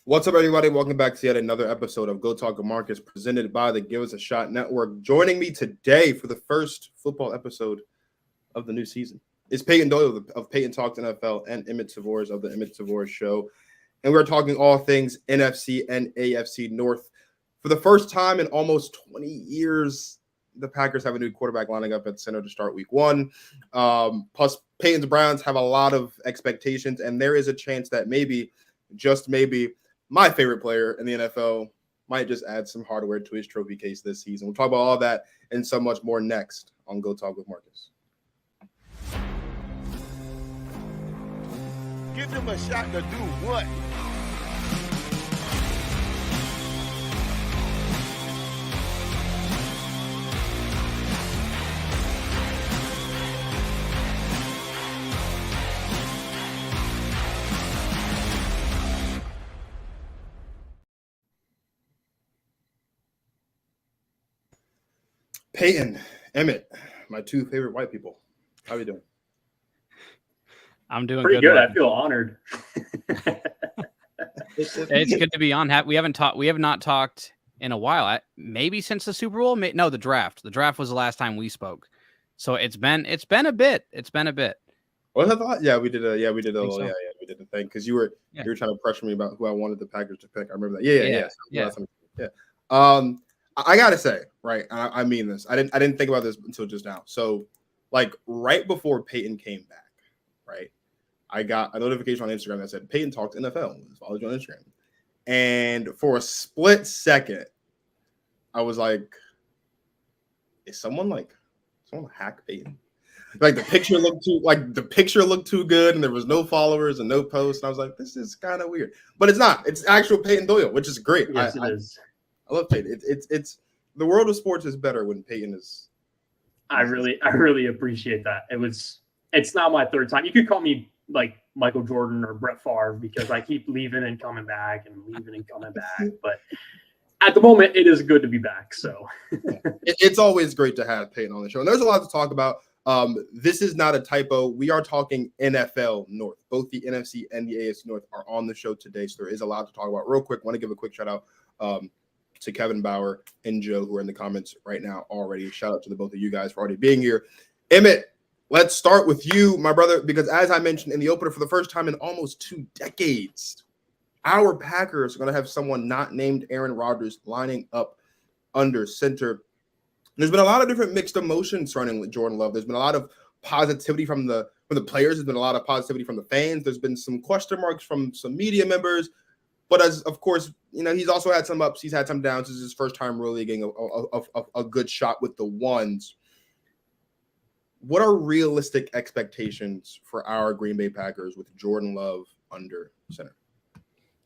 What's up, everybody? Welcome back to yet another episode of Go Talk with Marcus, presented by the Give Us a Shot Network. Joining me today for the first football episode of the new season is Payton Doyle of Payton Talks NFL and Emmitt Sevores of the Emmitt Sevores Show. And we're talking all things NFC and AFC North. For the first time in almost 20 years, the Packers have a new quarterback lining up at center to start week one. Plus, Payton's Browns have a lot of expectations, and there is a chance that maybe, just maybe, my favorite player in the NFL might just add some hardware to his trophy case this season. We'll talk about all that and so much more next on Go Talk with Marcus. Give them a shot to do what? Payton, Emmitt, my two favorite white people. How are you doing? I'm doing pretty good. I feel honored. It's good to be on. We have not talked in a while. Maybe since the Super Bowl. No, the draft. The draft was the last time we spoke. So it's been a bit. What I thought? Yeah, we did a we did a thing because you were trying to pressure me about who I wanted the Packers to pick. I remember that. Yeah. I gotta say, right? I mean this. I didn't think about this until just now. So, like right before Payton came back, right? I got a notification on Instagram that said Payton Talks NFL. Followed you on Instagram, and for a split second, I was like, "Is someone hack Payton?" Like the picture looked too good, and there was no followers and no posts. And I was like, "This is kind of weird," but it's not. It's actual Payton Doyle, which is great. Yes, it is. I love Payton. It's the world of sports is better when Payton is. I really appreciate that. It's not my third time. You could call me like Michael Jordan or Brett Favre because I keep leaving and coming back and leaving and coming back. But at the moment, it is good to be back. So it's always great to have Payton on the show. And there's a lot to talk about. This is not a typo. We are talking NFL North. Both the NFC and the AFC North are on the show today. So there is a lot to talk about. Real quick, want to give a quick shout out to Kevin Bauer and Joe, who are in the comments right now already. Shout out to the both of you guys for already being here. Emmitt, let's start with you, my brother, because as I mentioned in the opener, for the first time in almost 2 decades, our Packers are going to have someone not named Aaron Rodgers lining up under center. There's been a lot of different mixed emotions surrounding with Jordan Love. There's been a lot of positivity from the players. There's been a lot of positivity from the fans. There's been some question marks from some media members. But as of course, he's also had some ups. He's had some downs. This is his first time really getting a good shot with the ones. What are realistic expectations for our Green Bay Packers with Jordan Love under center?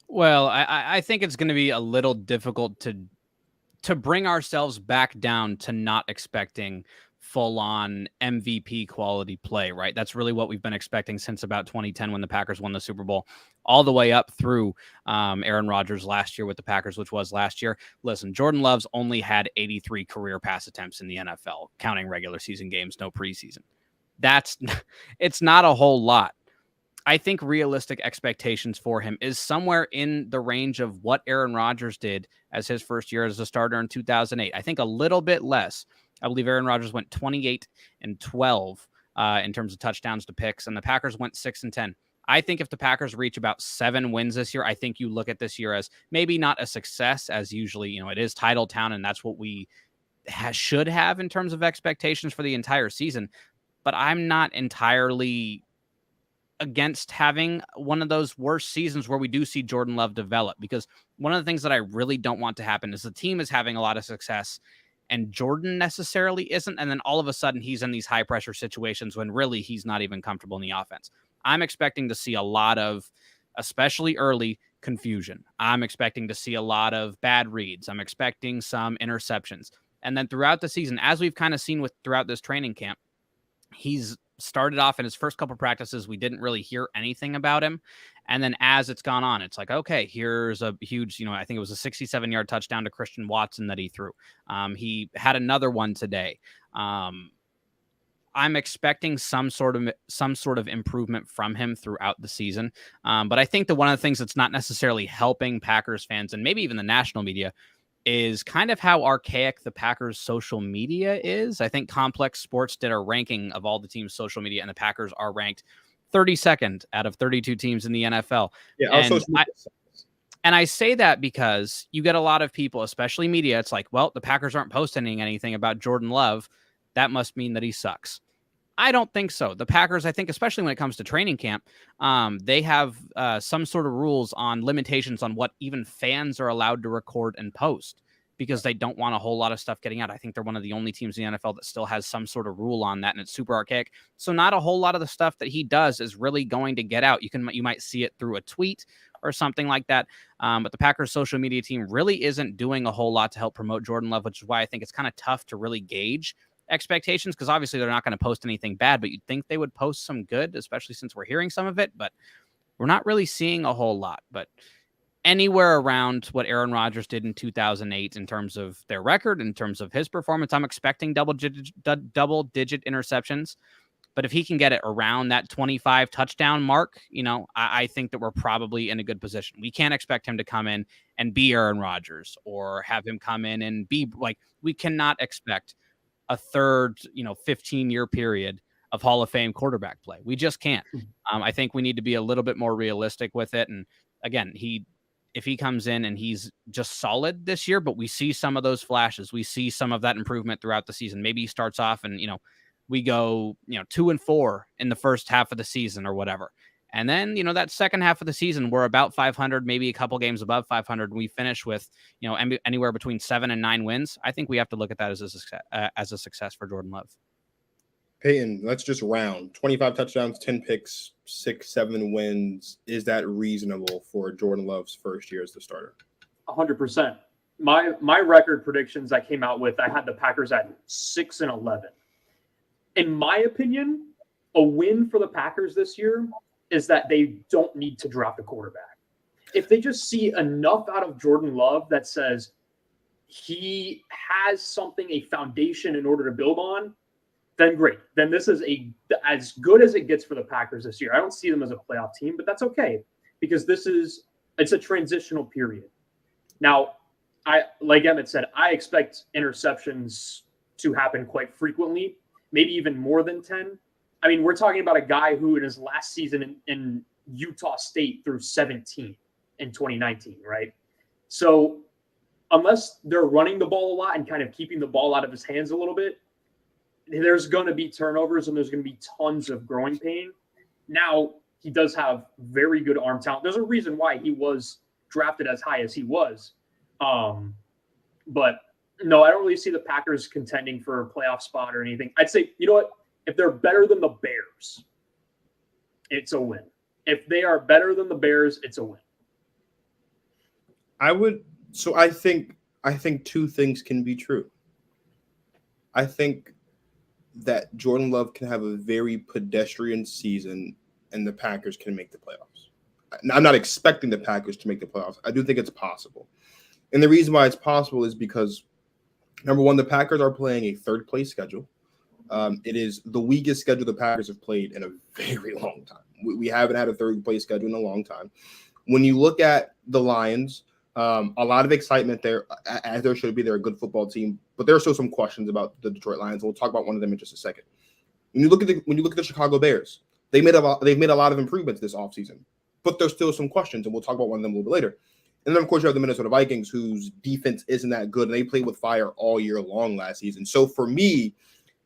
Well, I think it's going to be a little difficult to bring ourselves back down to not expecting full-on MVP quality play, right? That's really what we've been expecting since about 2010 when the Packers won the Super Bowl, all the way up through Aaron Rodgers last year with the Packers, which was last year. Listen, Jordan Love's only had 83 career pass attempts in the NFL, counting regular season games, no preseason. It's not a whole lot. I think realistic expectations for him is somewhere in the range of what Aaron Rodgers did as his first year as a starter in 2008. I think a little bit less. I believe Aaron Rodgers went 28-12 in terms of touchdowns to picks, and the Packers went 6-10. I think if the Packers reach about 7 wins this year, I think you look at this year as maybe not a success, as usually, it is title town, and that's what we should have in terms of expectations for the entire season. But I'm not entirely against having one of those worst seasons where we do see Jordan Love develop, because one of the things that I really don't want to happen is the team is having a lot of success and Jordan necessarily isn't, and then all of a sudden he's in these high pressure situations when really he's not even comfortable in the offense. I'm expecting to see a lot of, especially early, confusion. I'm expecting to see a lot of bad reads. I'm expecting some interceptions. And then throughout the season, as we've kind of seen throughout this training camp, he's started off in his first couple practices, we didn't really hear anything about him. And then as it's gone on, it's like, okay, here's a huge, I think it was a 67-yard touchdown to Christian Watson that he threw. He had another one today. I'm expecting some sort of improvement from him throughout the season. But I think that one of the things that's not necessarily helping Packers fans and maybe even the national media is kind of how archaic the Packers social media is. I think Complex Sports did a ranking of all the teams' social media, and the Packers are ranked 32nd out of 32 teams in the NFL. Yeah, our And social media And I say that because you get a lot of people, especially media. It's like, well, the Packers aren't posting anything about Jordan Love. That must mean that he sucks. I don't think so. The Packers, I think, especially when it comes to training camp, they have some sort of rules on limitations on what even fans are allowed to record and post because they don't want a whole lot of stuff getting out. I think they're one of the only teams in the NFL that still has some sort of rule on that, and it's super archaic. So not a whole lot of the stuff that he does is really going to get out. You might see it through a tweet or something like that. But the Packers social media team really isn't doing a whole lot to help promote Jordan Love, which is why I think it's kind of tough to really gauge expectations, because obviously they're not going to post anything bad, but you'd think they would post some good, especially since we're hearing some of it, but we're not really seeing a whole lot. But anywhere around what Aaron Rodgers did in 2008 in terms of their record, in terms of his performance, I'm expecting double-digit interceptions. But if he can get it around that 25 touchdown mark, I think that we're probably in a good position. We can't expect him to come in and be Aaron Rodgers or have him come in and be like, we cannot expect a third, 15-year period of Hall of Fame quarterback play. We just can't. I think we need to be a little bit more realistic with it. And again, if he comes in and he's just solid this year, but we see some of those flashes, we see some of that improvement throughout the season. Maybe he starts off and, we go, 2-4 in the first half of the season or whatever. And then, that second half of the season, we're about 500, maybe a couple games above 500. We finish with, anywhere between 7 and 9 wins. I think we have to look at that as a success for Jordan Love. Payton, let's just round 25 touchdowns, 10 picks, 6-7 wins. Is that reasonable for Jordan Love's first year as the starter? 100%. My record predictions I came out with, I had the Packers at 6-11. In my opinion, a win for the Packers this year is that they don't need to draft a quarterback. If they just see enough out of Jordan Love that says he has something, a foundation in order to build on, then great. Then this is as good as it gets for the Packers this year. I don't see them as a playoff team, but that's okay because it's a transitional period. Now, like Emmitt said, I expect interceptions to happen quite frequently, maybe even more than 10. I mean, we're talking about a guy who in his last season in Utah State threw 17 in 2019, right? So unless they're running the ball a lot and kind of keeping the ball out of his hands a little bit, there's going to be turnovers and there's going to be tons of growing pain. Now, he does have very good arm talent. There's a reason why he was drafted as high as he was. But no, I don't really see the Packers contending for a playoff spot or anything. I'd say, you know what? If they're better than the Bears, it's a win. If they are better than the Bears, it's a win. I think two things can be true. I think that Jordan Love can have a very pedestrian season and the Packers can make the playoffs. I'm not expecting the Packers to make the playoffs. I do think it's possible. And the reason why it's possible is because, number one, the Packers are playing a third-place schedule. It is the weakest schedule the Packers have played in a very long time. We haven't had a third-place schedule in a long time. When you look at the Lions, a lot of excitement there, as there should be. They're a good football team, but there are still some questions about the Detroit Lions. We'll talk about one of them in just a second. When you look at the Chicago Bears, they've made a lot of improvements this offseason, but there's still some questions, and we'll talk about one of them a little bit later. And then, of course, you have the Minnesota Vikings, whose defense isn't that good, and they played with fire all year long last season. So for me,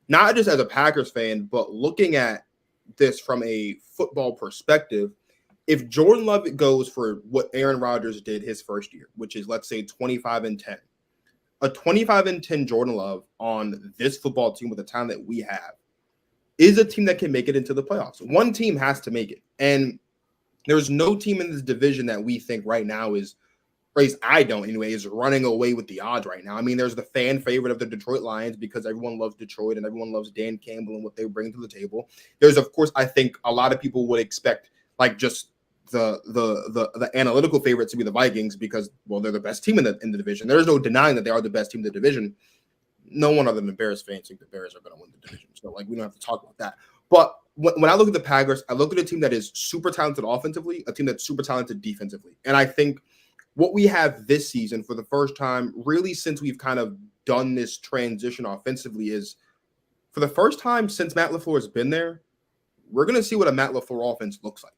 not just as a Packers fan, but looking at this from a football perspective, if Jordan Love goes for what Aaron Rodgers did his first year, which is, let's say, 25-10, a 25-10 Jordan Love on this football team with the talent that we have is a team that can make it into the playoffs. One team has to make it. And there's no team in this division that we think right now is running away with the odds right now. I mean, there's the fan favorite of the Detroit Lions because everyone loves Detroit and everyone loves Dan Campbell and what they bring to the table. There's, of course, I think a lot of people would expect like just the analytical favorites to be the Vikings because, well, they're the best team in the division. There's no denying that they are the best team in the division. no one other than Bears fans think the Bears are going to win the division. So, like, we don't have to talk about that. But when I look at the Packers, I look at a team that is super talented offensively, a team that's super talented defensively. And I think what we have this season for the first time, really since we've kind of done this transition offensively, is for the first time since Matt LaFleur has been there, we're going to see what a Matt LaFleur offense looks like.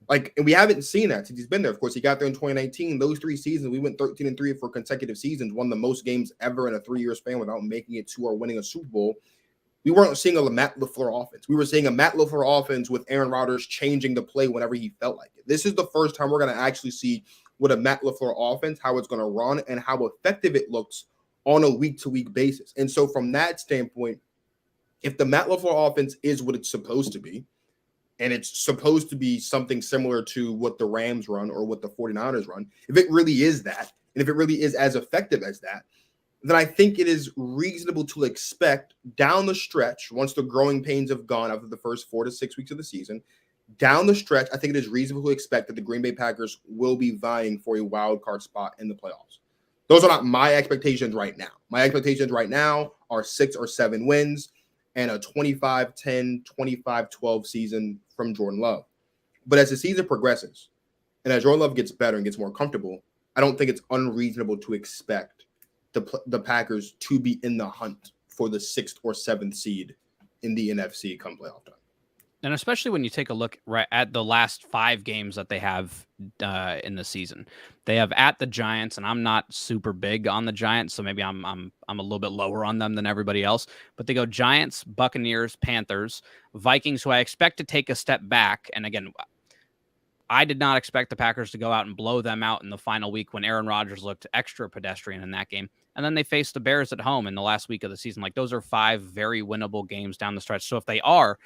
Like, and we haven't seen that since he's been there. Of course, he got there in 2019. Those 3 seasons, we went 13-3 for consecutive seasons, won the most games ever in a 3-year span without making it to or winning a Super Bowl. We weren't seeing a Matt LaFleur offense. We were seeing a Matt LaFleur offense with Aaron Rodgers changing the play whenever he felt like it. This is the first time we're going to actually see what a Matt LaFleur offense, how it's going to run, and how effective it looks on a week-to-week basis. And so from that standpoint, if the Matt LaFleur offense is what it's supposed to be, and it's supposed to be something similar to what the Rams run or what the 49ers run, if it really is that, and if it really is as effective as that, then I think it is reasonable to expect down the stretch, once the growing pains have gone after the first 4 to 6 weeks of the season, down the stretch, I think it is reasonable to expect that the Green Bay Packers will be vying for a wild card spot in the playoffs. Those are not my expectations right now. My expectations right now are 6 or 7 wins and a 25-10, 25-12 season from Jordan Love. But as the season progresses, and as Jordan Love gets better and gets more comfortable, I don't think it's unreasonable to expect the Packers to be in the hunt for the 6th or 7th seed in the NFC come playoff time. And especially when you take a look right at the last 5 games that they have in the season, they have at the Giants, and I'm not super big on the Giants, so maybe I'm a little bit lower on them than everybody else. But they go Giants, Buccaneers, Panthers, Vikings, who I expect to take a step back. And again, I did not expect the Packers to go out and blow them out in the final week when Aaron Rodgers looked extra pedestrian in that game. And then they faced the Bears at home in the last week of the season. Like, those are 5 very winnable games down the stretch. So if they are,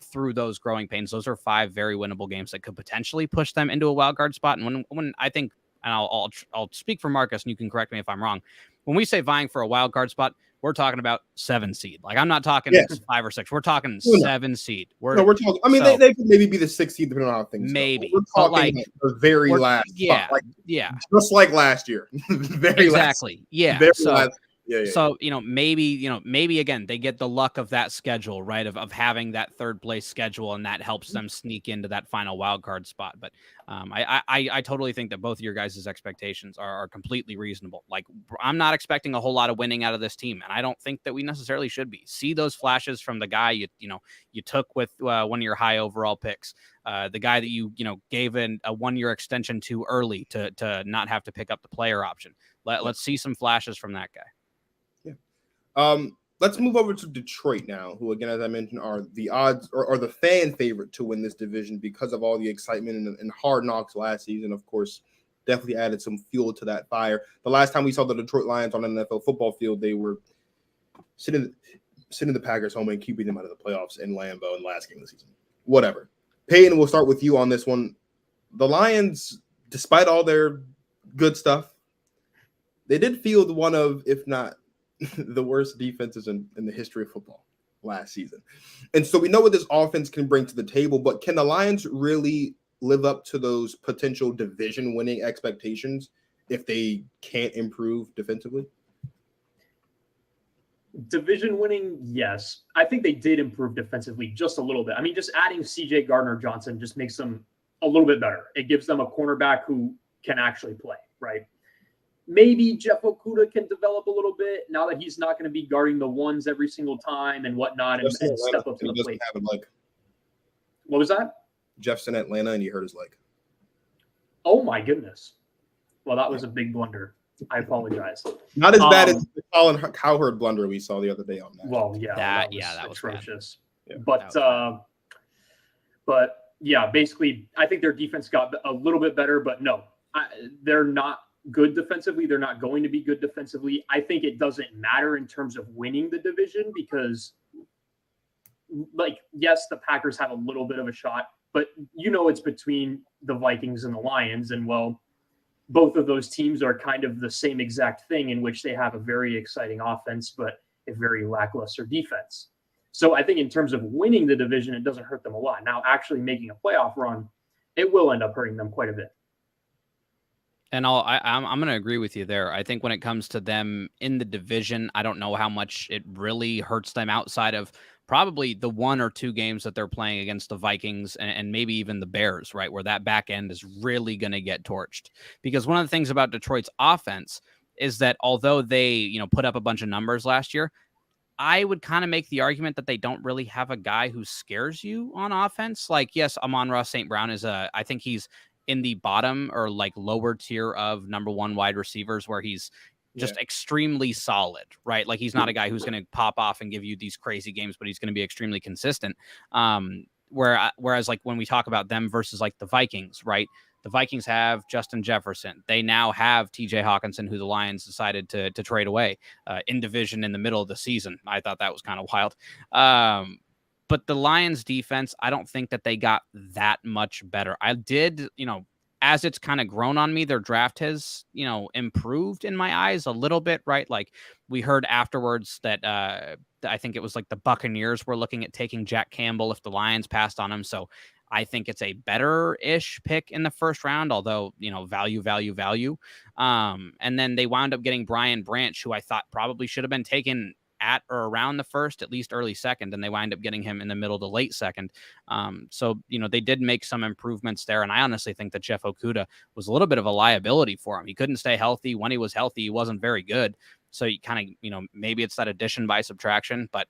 through those growing pains, those are 5 very winnable games that could potentially push them into a wild card spot. And when I think, and I'll speak for Marcus, and you can correct me if I'm wrong, when we say vying for a wild card spot, we're talking about 7 seed. Like, I'm not talking 5 or 6. We're talking 7 seed. We're talking. I mean, they could maybe be the 6th seed depending on how things maybe. go. We're talking like the very last. Yeah, spot. yeah. Just like last year. Exactly. Last, yeah. Very so. last. Yeah. So, maybe again, they get the luck of that schedule, right? Of having that 3rd place schedule, and that helps them sneak into that final wild card spot. But I totally think that both of your guys' expectations are completely reasonable. Like, I'm not expecting a whole lot of winning out of this team, and I don't think that we necessarily should be. See those flashes from the guy you took with one of your high overall picks, the guy that you gave a 1-year extension to early to not have to pick up the player option. Let's see some flashes from that guy. Let's move over to Detroit now, who, again, as I mentioned, are the odds or the fan favorite to win this division because of all the excitement and hard knocks last season. Of course, definitely added some fuel to that fire. The last time we saw the Detroit Lions on an NFL football field, they were sitting the Packers home and keeping them out of the playoffs in Lambeau in the last game of the season. Whatever. Payton, we'll start with you on this one. The Lions, despite all their good stuff, they did field one of, if not the worst defenses in the history of football last season. And so we know what this offense can bring to the table, but can the Lions really live up to those potential division winning expectations if they can't improve defensively? Division winning, yes. I think they did improve defensively just a little bit. I mean, just adding CJ Gardner-Johnson just makes them a little bit better. It gives them a cornerback who can actually play, right? Maybe Jeff Okudah can develop a little bit now that he's not going to be guarding the ones every single time and whatnot, and step up to the plate. What was that? Jeff's in Atlanta and he hurt his leg. Oh my goodness. Well, that was a big blunder. I apologize. Not as bad as the Colin Cowherd blunder we saw the other day on that. Well, yeah, that was atrocious. Yeah, but yeah, basically, I think their defense got a little bit better, but no, they're not good defensively. They're not going to be good defensively. I think it doesn't matter in terms of winning the division because, yes, the Packers have a little bit of a shot, but it's between the Vikings and the Lions, and both of those teams are kind of the same exact thing in which they have a very exciting offense, but a very lackluster defense. So I think in terms of winning the division, it doesn't hurt them a lot. Now, actually making a playoff run, it will end up hurting them quite a bit. And I'm going to agree with you there. I think when it comes to them in the division, I don't know how much it really hurts them outside of probably the 1 or 2 games that they're playing against the Vikings and maybe even the Bears, right? Where that back end is really going to get torched. Because one of the things about Detroit's offense is that although they, put up a bunch of numbers last year, I would kind of make the argument that they don't really have a guy who scares you on offense. Like, yes, Amon-Ra St. Brown I think he's in the bottom or like lower tier of number 1 wide receivers where he's just extremely solid, right? Like he's not a guy who's going to pop off and give you these crazy games, but he's going to be extremely consistent. Whereas like when we talk about them versus like the Vikings, right? The Vikings have Justin Jefferson. They now have TJ Hawkinson, who the Lions decided to trade away in division in the middle of the season. I thought that was kind of wild. But the Lions defense, I don't think that they got that much better. I did, as it's kind of grown on me, their draft has, improved in my eyes a little bit, right? Like we heard afterwards that I think it was like the Buccaneers were looking at taking Jack Campbell if the Lions passed on him. So I think it's a better-ish pick in the first round, although, value. And then they wound up getting Brian Branch, who I thought probably should have been taken at or around the first, at least early second, and they wind up getting him in the middle to late second. So, they did make some improvements there, and I honestly think that Jeff Okudah was a little bit of a liability for him. He couldn't stay healthy. When he was healthy, he wasn't very good. So you kind of, maybe it's that addition by subtraction, but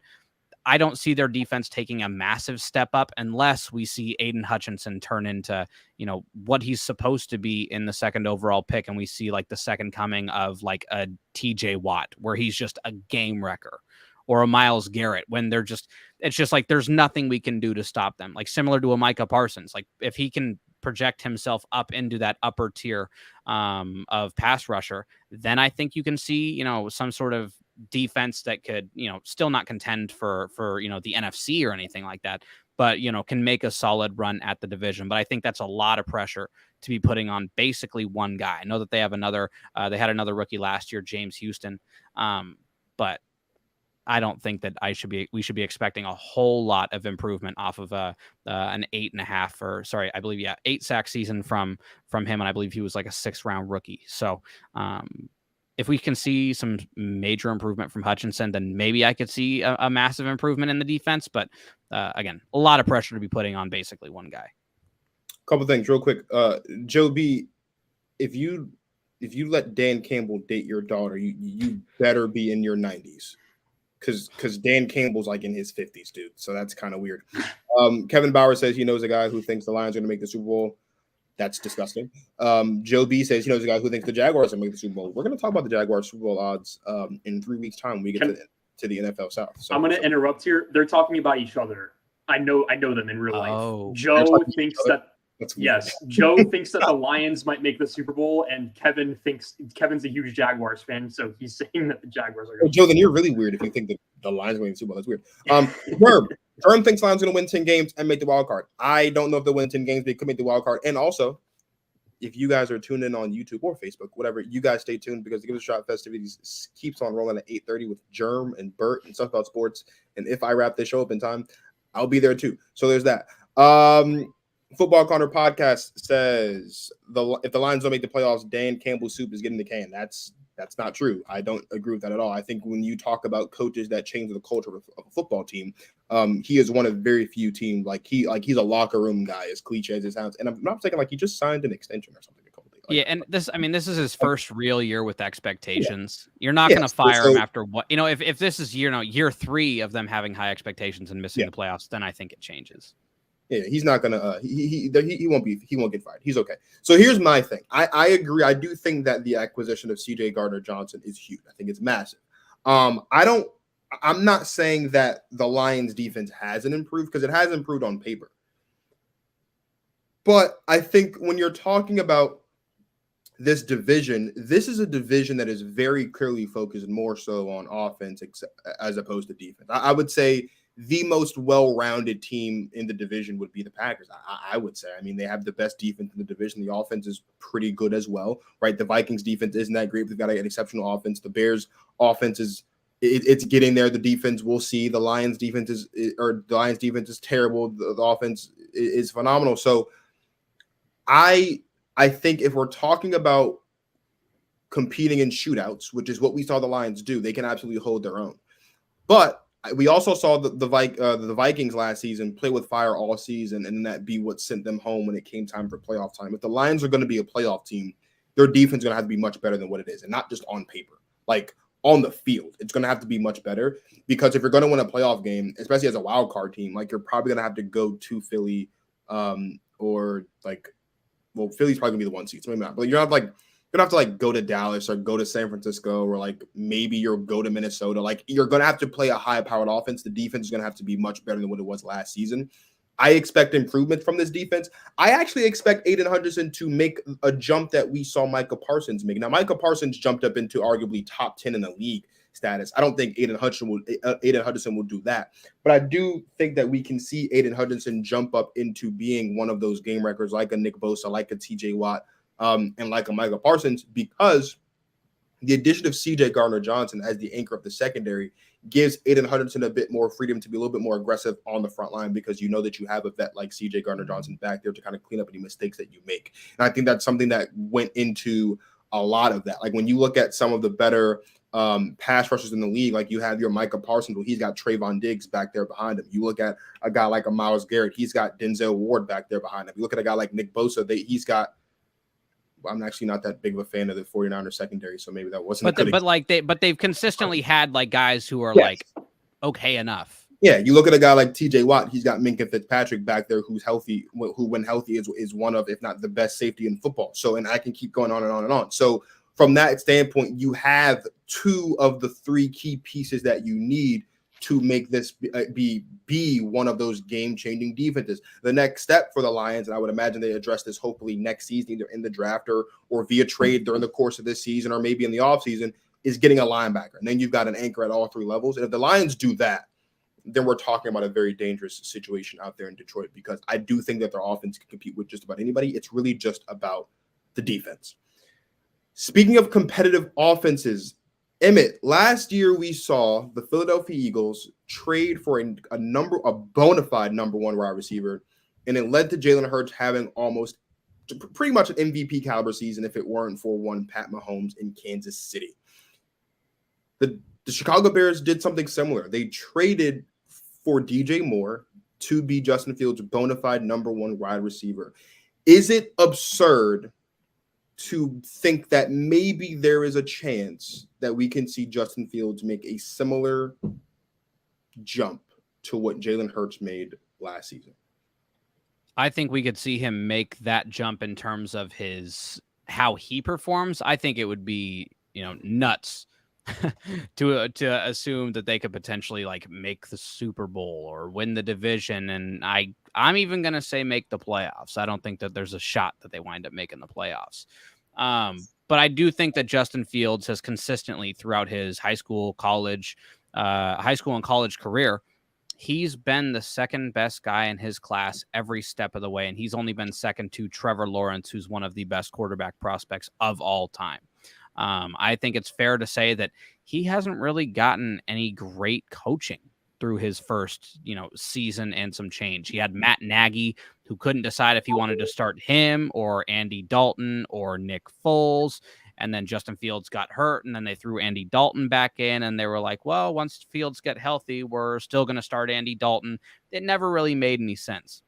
I don't see their defense taking a massive step up unless we see Aiden Hutchinson turn into, what he's supposed to be in the second overall pick. And we see like the second coming of like a TJ Watt, where he's just a game wrecker, or a Myles Garrett, when it's just like, there's nothing we can do to stop them. Like similar to a Micah Parsons, like if he can project himself up into that upper tier of pass rusher, then I think you can see, some sort of defense that could, still not contend for the NFC or anything like that, but, can make a solid run at the division. But I think that's a lot of pressure to be putting on basically one guy. I know that they have they had another rookie last year, James Houston. But I don't think that we should be expecting a whole lot of improvement off of an 8 sack season from him. And I believe he was like a 6th round rookie. So, if we can see some major improvement from Hutchinson, then maybe I could see a massive improvement in the defense. But again, a lot of pressure to be putting on basically one guy. Couple things real quick. Joe B, if you let Dan Campbell date your daughter, you better be in your 90s. Because Dan Campbell's like in his 50s, dude. So that's kind of weird. Kevin Bauer says he knows a guy who thinks the Lions are going to make the Super Bowl. That's disgusting. Joe B says he knows a guy who thinks the Jaguars are going to make the Super Bowl. We're going to talk about the Jaguars Super Bowl odds in 3 weeks' time when we get to the NFL South. So, I'm going to interrupt here. They're talking about each other. I know them in real life. Oh. Joe thinks that. That's weird. Yes, Joe thinks that the Lions might make the Super Bowl, and Kevin's a huge Jaguars fan, so he's saying that the Jaguars are going to. Joe, then you're really weird if you think that the Lions are going to the Super Bowl. That's weird. Herb thinks Lions are going to win 10 games and make the wild card. I don't know if they'll win 10 games, but they could make the wild card. And also, if you guys are tuned in on YouTube or Facebook, whatever, you guys stay tuned, because the Give It a Shot festivities keeps on rolling at 8:30 with Germ and Bert and stuff about sports. And if I wrap this show up in time, I'll be there too. So there's that. Football Corner podcast says if the Lions don't make the playoffs, Dan Campbell's soup is getting the can. That's not true. I don't agree with that at all. I think when you talk about coaches that change the culture of a football team, he is one of very few teams. He's a locker room guy, as cliche as it sounds. And I'm not saying he just signed an extension or something. And this is his first real year with expectations. Yeah. You're not going to fire him after what, if this is year 3 of them having high expectations and missing the playoffs, then I think it changes. Yeah, he's not gonna. He won't get fired. He's okay. So here's my thing. I agree. I do think that the acquisition of C.J. Gardner-Johnson is huge. I think it's massive. I'm not saying that the Lions defense hasn't improved, because it has improved on paper. But I think when you're talking about this division, this is a division that is very clearly focused more so on offense as opposed to defense. I would say the most well-rounded team in the division would be the Packers. I would say. I mean, they have the best defense in the division. The offense is pretty good as well, right? The Vikings defense isn't that great, but they've got an exceptional offense. The Bears offense it's getting there. The defense, we'll see. The Lions defense is terrible. The offense is phenomenal. So I think if we're talking about competing in shootouts, which is what we saw the Lions do. They can absolutely hold their own. But we also saw the Vikings last season play with fire all season, and that be what sent them home when it came time for playoff time. If the Lions are going to be a playoff team, their defense is going to have to be much better than what it is, and not just on paper. Like on the field, it's going to have to be much better, because if you're going to win a playoff game, especially as a wild card team, like you're probably going to have to go to Philly, or like, well, Philly's probably gonna be the 1 seed, so maybe not. But you're gonna have to like go to Dallas or go to San Francisco, or like maybe you'll go to Minnesota. Like you're gonna have to play a high-powered offense. The defense is gonna have to be much better than what it was last season. I expect improvement from this defense. I actually expect Aiden Hutchinson to make a jump that we saw Micah Parsons make. Now, Micah Parsons jumped up into arguably top 10 in the league status. I don't think Aiden Hutchinson will do that, but I do think that we can see Aiden Hutchinson jump up into being one of those game records, like a Nick Bosa, like a TJ Watt, and like a Micah Parsons, because the addition of CJ Gardner-Johnson as the anchor of the secondary gives Aiden Hutchinson a bit more freedom to be a little bit more aggressive on the front line, because you know that you have a vet like CJ Gardner-Johnson back there to kind of clean up any mistakes that you make. And I think that's something that went into a lot of that. Like when you look at some of the better pass rushers in the league, like you have your Micah Parsons, well, he's got Trayvon Diggs back there behind him. You look at a guy like a Myles Garrett, he's got Denzel Ward back there behind him. You look at a guy like Nick Bosa, he's got, I'm actually not that big of a fan of the 49ers secondary, so maybe that wasn't. But they've consistently had like guys who are like okay enough. Yeah, you look at a guy like TJ Watt, he's got Minkah Fitzpatrick back there, who's healthy, who when healthy is one of, if not the best safety in football. So, and I can keep going on and on and on. So from that standpoint, you have two of the three key pieces that you need to make this be one of those game-changing defenses. The next step for the Lions, and I would imagine they address this hopefully next season, either in the draft or via trade during the course of this season, or maybe in the offseason, is getting a linebacker. And then you've got an anchor at all three levels. And if the Lions do that, then we're talking about a very dangerous situation out there in Detroit, because I do think that their offense can compete with just about anybody. It's really just about the defense. Speaking of competitive offenses, Emmitt, last year we saw the Philadelphia Eagles trade for a bona fide number one wide receiver, and it led to Jalen Hurts having almost pretty much an MVP caliber season if it weren't for one Pat Mahomes in Kansas City. The Chicago Bears did something similar. They traded for DJ Moore to be Justin Fields' bona fide number one wide receiver. Is it absurd to think that maybe there is a chance that we can see Justin Fields make a similar jump to what Jalen Hurts made last season? I think we could see him make that jump in terms of how he performs. I think it would be, nuts to assume that they could potentially like make the Super Bowl or win the division. And I'm even going to say make the playoffs. I don't think that there's a shot that they wind up making the playoffs. But I do think that Justin Fields has consistently throughout his high school and college career, he's been the second best guy in his class every step of the way. And he's only been second to Trevor Lawrence, who's one of the best quarterback prospects of all time. I think it's fair to say that he hasn't really gotten any great coaching through his first, season and some change. He had Matt Nagy, who couldn't decide if he wanted to start him or Andy Dalton or Nick Foles. And then Justin Fields got hurt, and then they threw Andy Dalton back in, and they were like, well, once Fields get healthy, we're still going to start Andy Dalton. It never really made any sense.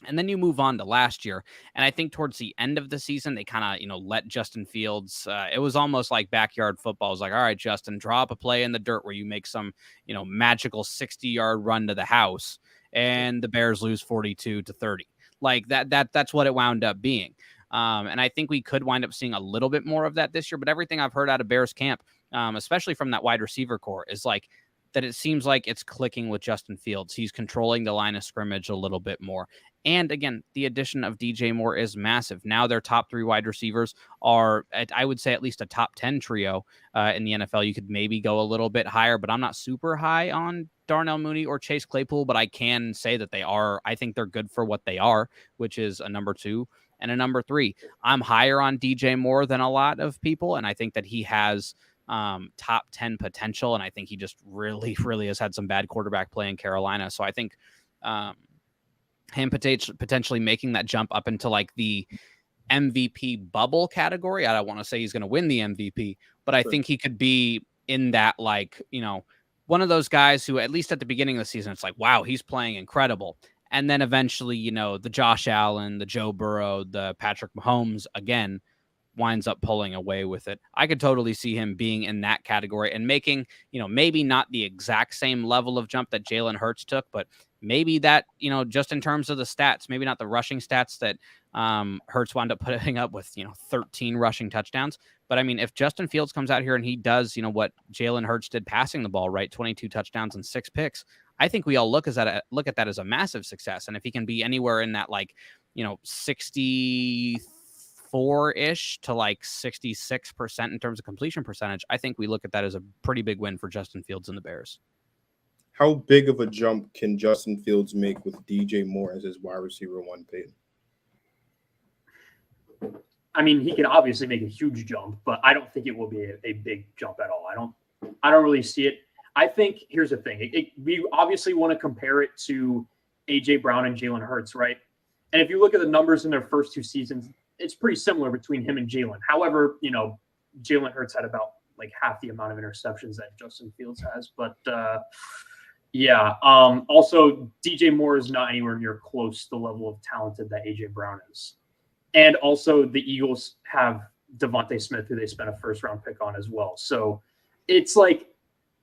And then you move on to last year. And I think towards the end of the season, they kind of, let Justin Fields, it was almost like backyard football. It was like, all right, Justin, draw up a play in the dirt where you make some, magical 60-yard run to the house, and the Bears lose 42-30. Like that's what it wound up being. And I think we could wind up seeing a little bit more of that this year. But everything I've heard out of Bears camp, especially from that wide receiver core, is like that it seems like it's clicking with Justin Fields. He's controlling the line of scrimmage a little bit more. And again, the addition of DJ Moore is massive. Now their top three wide receivers are, I would say, at least a top 10 trio in the NFL. You could maybe go a little bit higher, but I'm not super high on Darnell Mooney or Chase Claypool, but I can say that I think they're good for what they are, which is a number 2 and a number 3. I'm higher on DJ Moore than a lot of people, and I think that he has top 10 potential, and I think he just really, really has had some bad quarterback play in Carolina. So I think him potentially making that jump up into like the MVP bubble category. I don't want to say he's going to win the MVP, but I think he could be in that, like, one of those guys who, at least at the beginning of the season, it's like, wow, he's playing incredible. And then eventually, the Josh Allen, the Joe Burrow, the Patrick Mahomes again winds up pulling away with it. I could totally see him being in that category and making, maybe not the exact same level of jump that Jalen Hurts took, but maybe that, just in terms of the stats, maybe not the rushing stats that Hurts wound up putting up with, 13 rushing touchdowns. But I mean, if Justin Fields comes out here and he does, what Jalen Hurts did passing the ball, right? 22 touchdowns and 6 picks. I think we all look at that as a massive success. And if he can be anywhere in that, like, 64-ish to like 66% in terms of completion percentage, I think we look at that as a pretty big win for Justin Fields and the Bears. How big of a jump can Justin Fields make with DJ Moore as his wide receiver 1, Payton? I mean, he can obviously make a huge jump, but I don't think it will be a big jump at all. I don't really see it. I think here's the thing. We obviously want to compare it to A.J. Brown and Jalen Hurts, right? And if you look at the numbers in their first 2 seasons, it's pretty similar between him and Jalen. However, Jalen Hurts had about like half the amount of interceptions that Justin Fields has. But also DJ Moore is not anywhere near close to the level of talented that A.J. Brown is. And also the Eagles have Devontae Smith, who they spent a first-round pick on as well. So it's like,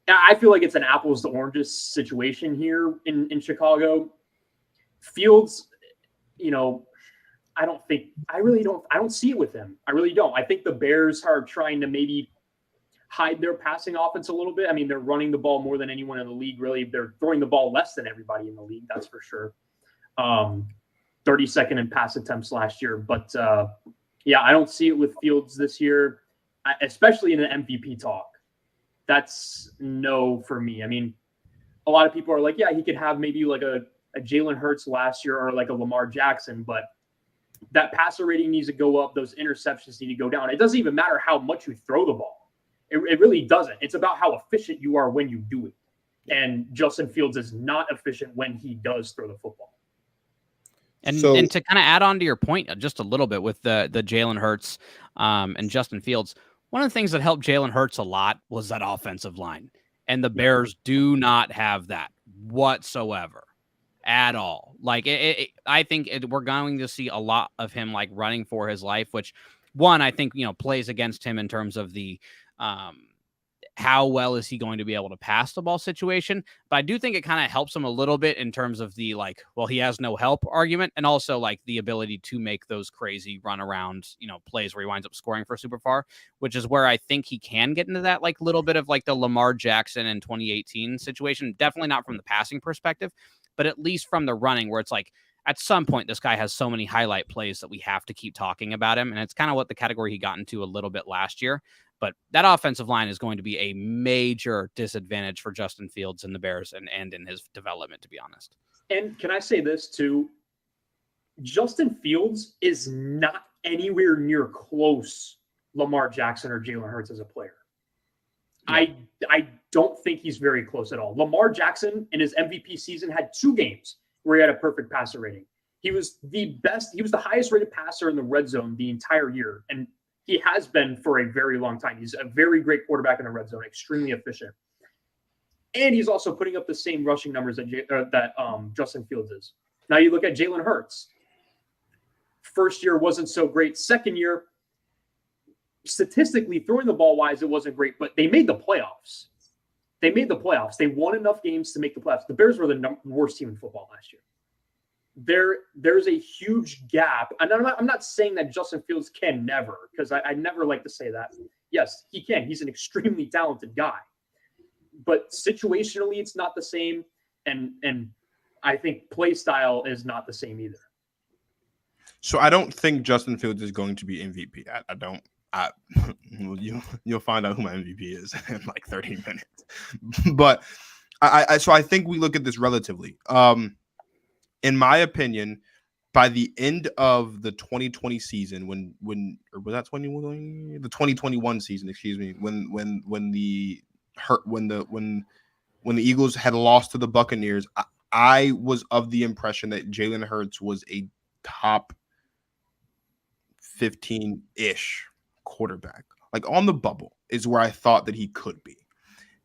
I feel like it's an apples to oranges situation here in Chicago. Fields, I don't see it with him. I really don't. I think the Bears are trying to maybe hide their passing offense a little bit. I mean, they're running the ball more than anyone in the league, really. They're throwing the ball less than everybody in the league, that's for sure. 32nd in pass attempts last year. But, I don't see it with Fields this year, especially in the MVP talk. That's no for me. I mean, a lot of people are like, yeah, he could have maybe like a Jalen Hurts last year or like a Lamar Jackson, but that passer rating needs to go up. Those interceptions need to go down. It doesn't even matter how much you throw the ball. It really doesn't. It's about how efficient you are when you do it. And Justin Fields is not efficient when he does throw the football. And to kind of add on to your point just a little bit with the Jalen Hurts and Justin Fields, one of the things that helped Jalen Hurts a lot was that offensive line. And the Bears do not have that whatsoever at all. Like, I think we're going to see a lot of him like running for his life, which one, I think, plays against him in terms of the how well is he going to be able to pass the ball situation. But I do think it kind of helps him a little bit in terms of the, like, well, he has no help argument. And also like the ability to make those crazy run around, plays where he winds up scoring for super far, which is where I think he can get into that like little bit of like the Lamar Jackson in 2018 situation. Definitely not from the passing perspective, but at least from the running, where it's like, at some point, this guy has so many highlight plays that we have to keep talking about him. And it's kind of what the category he got into a little bit last year. But that offensive line is going to be a major disadvantage for Justin Fields and the Bears and in his development, to be honest. And can I say this too? Justin Fields is not anywhere near close Lamar Jackson or Jalen Hurts as a player. Yeah. I don't think he's very close at all. Lamar Jackson in his MVP season had 2 games where he had a perfect passer rating. He was the best. He was the highest rated passer in the red zone the entire year. And he has been for a very long time. He's a very great quarterback in the red zone, extremely efficient. And he's also putting up the same rushing numbers that Justin Fields is. Now you look at Jalen Hurts. First year wasn't so great. Second year, statistically, throwing the ball wise, it wasn't great, but they made the playoffs. They won enough games to make the playoffs. The Bears were the worst team in football last year. There's a huge gap. And I'm not saying that Justin Fields can never, because I never like to say that. Yes, he can. He's an extremely talented guy. But situationally, it's not the same. And I think play style is not the same either. So I don't think Justin Fields is going to be MVP. I don't. You'll find out who my MVP is in like 30 minutes. But I think we look at this relatively. In my opinion, by the end of the 2020 season, when or was that 2020? The 2021 season, excuse me, when the Eagles had lost to the Buccaneers, I was of the impression that Jalen Hurts was a top 15-ish quarterback. Like on the bubble is where I thought that he could be.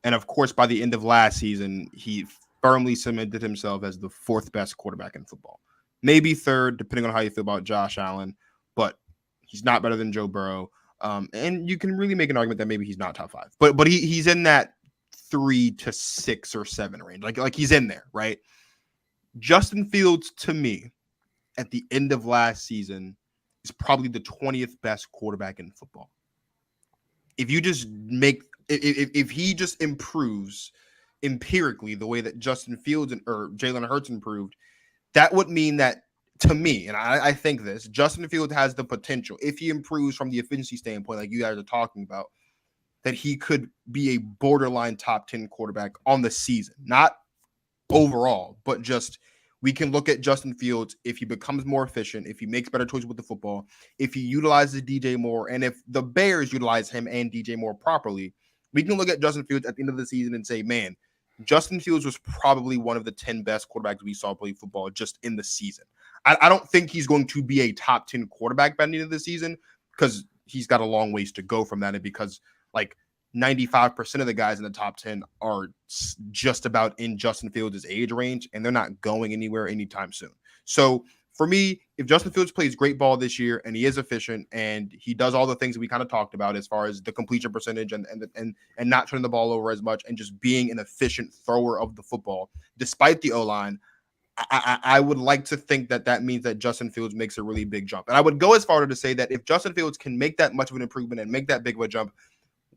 And of course, by the end of last season, he firmly cemented himself as the fourth best quarterback in football. Maybe third, depending on how you feel about Josh Allen, but he's not better than Joe Burrow. And you can really make an argument that maybe he's not top five, but he's in that 3 to 6 or 7 range. Like he's in there, right? Justin Fields, to me, at the end of last season, is probably the 20th best quarterback in football. If you just if he just improves empirically the way that Justin Fields or Jalen Hurts improved, that would mean that, to me, and I think this, Justin Fields has the potential, if he improves from the efficiency standpoint, like you guys are talking about, that he could be a borderline top 10 quarterback on the season. Not overall, but just we can look at Justin Fields if he becomes more efficient, if he makes better choices with the football, if he utilizes DJ Moore, and if the Bears utilize him and DJ Moore properly, we can look at Justin Fields at the end of the season and say, man, Justin Fields was probably one of the 10 best quarterbacks we saw play football just in the season. I don't think he's going to be a top 10 quarterback by the end of the season because he's got a long ways to go from that, and because like 95% of the guys in the top 10 are just about in Justin Fields' age range, and they're not going anywhere anytime soon. So for me, if Justin Fields plays great ball this year and he is efficient and he does all the things that we kind of talked about as far as the completion percentage and not turning the ball over as much and just being an efficient thrower of the football, despite the O-line, I would like to think that means that Justin Fields makes a really big jump. And I would go as far to say that if Justin Fields can make that much of an improvement and make that big of a jump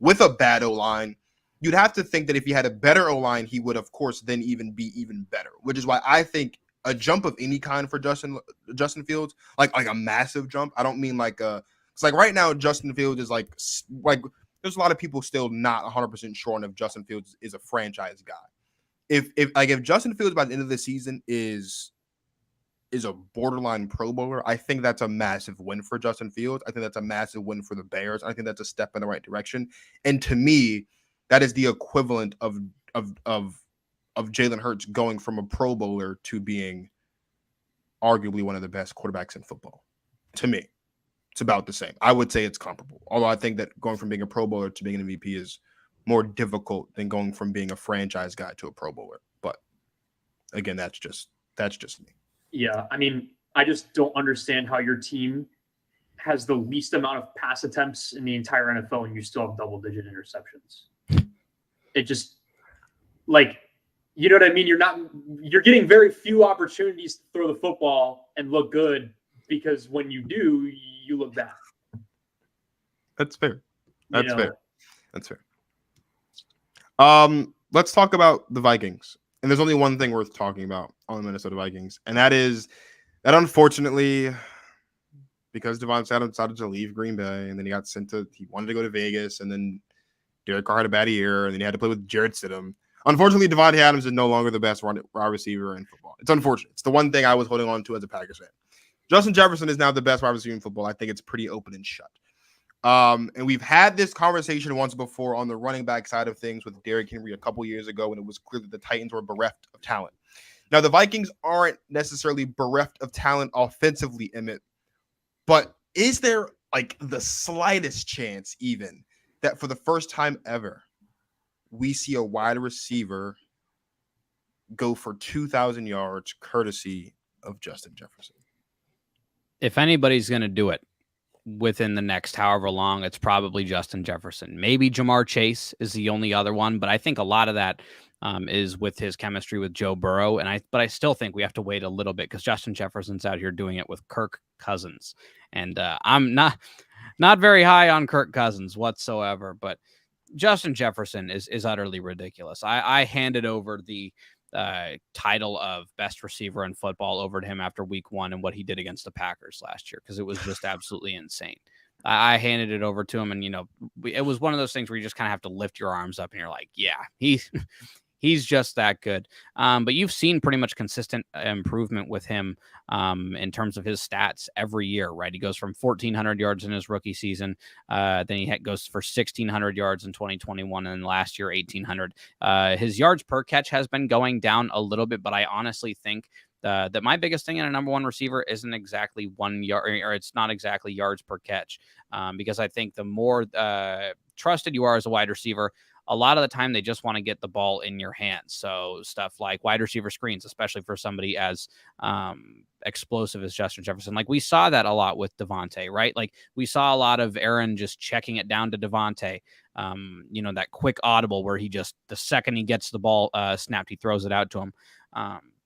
with a bad O-line, you'd have to think that if he had a better O-line, he would, of course, then even be even better, which is why I think a jump of any kind for Justin Fields, like a massive jump. I don't mean it's like right now Justin Fields is like there's a lot of people still not 100% sure on if Justin Fields is a franchise guy. If Justin Fields by the end of the season is a borderline Pro Bowler, I think that's a massive win for Justin Fields. I think that's a massive win for the Bears. I think that's a step in the right direction. And to me, that is the equivalent of Jalen Hurts going from a Pro Bowler to being arguably one of the best quarterbacks in football. To me, it's about the same. I would say it's comparable. Although I think that going from being a Pro Bowler to being an MVP is more difficult than going from being a franchise guy to a Pro Bowler. But again, that's just me. Yeah, I mean, I just don't understand how your team has the least amount of pass attempts in the entire NFL and you still have double-digit interceptions. It just, like, you know what I mean? You're getting very few opportunities to throw the football and look good, because when you do, you look bad. That's fair. That's fair. Let's talk about the Vikings. And there's only one thing worth talking about on the Minnesota Vikings, and that is that unfortunately, because Devontae Adams decided to leave Green Bay, and then he wanted to go to Vegas, and then Derek Carr had a bad year, and then he had to play with Jarrett Stidham. Unfortunately, Devontae Adams is no longer the best wide receiver in football. It's unfortunate. It's the one thing I was holding on to as a Packers fan. Justin Jefferson is now the best wide receiver in football. I think it's pretty open and shut. And we've had this conversation once before on the running back side of things with Derrick Henry a couple years ago, when it was clear that the Titans were bereft of talent. Now, the Vikings aren't necessarily bereft of talent offensively, Emmitt, but is there like the slightest chance even that for the first time ever, we see a wide receiver go for 2,000 yards courtesy of Justin Jefferson? If anybody's going to do it within the next however long, it's probably Justin Jefferson. Maybe Jamar Chase is the only other one, but I think a lot of that is with his chemistry with Joe Burrow. But I still think we have to wait a little bit, because Justin Jefferson's out here doing it with Kirk Cousins. And I'm not very high on Kirk Cousins whatsoever, but Justin Jefferson is utterly ridiculous. I handed over the title of best receiver in football over to him after week 1 and what he did against the Packers last year, because it was just absolutely insane. I handed it over to him, and it was one of those things where you just kind of have to lift your arms up and you're like, yeah, he's just that good. But you've seen pretty much consistent improvement with him in terms of his stats every year, right? He goes from 1,400 yards in his rookie season. Then he goes for 1,600 yards in 2021, and last year, 1,800. His yards per catch has been going down a little bit, but I honestly think that my biggest thing in a number one receiver isn't exactly 1 yard, or it's not exactly yards per catch, because I think the more trusted you are as a wide receiver, a lot of the time they just want to get the ball in your hands. So stuff like wide receiver screens, especially for somebody as explosive as Justin Jefferson. Like we saw that a lot with Devontae, right? Like we saw a lot of Aaron just checking it down to Devontae. That quick audible where he just, the second he gets the ball snapped, he throws it out to him.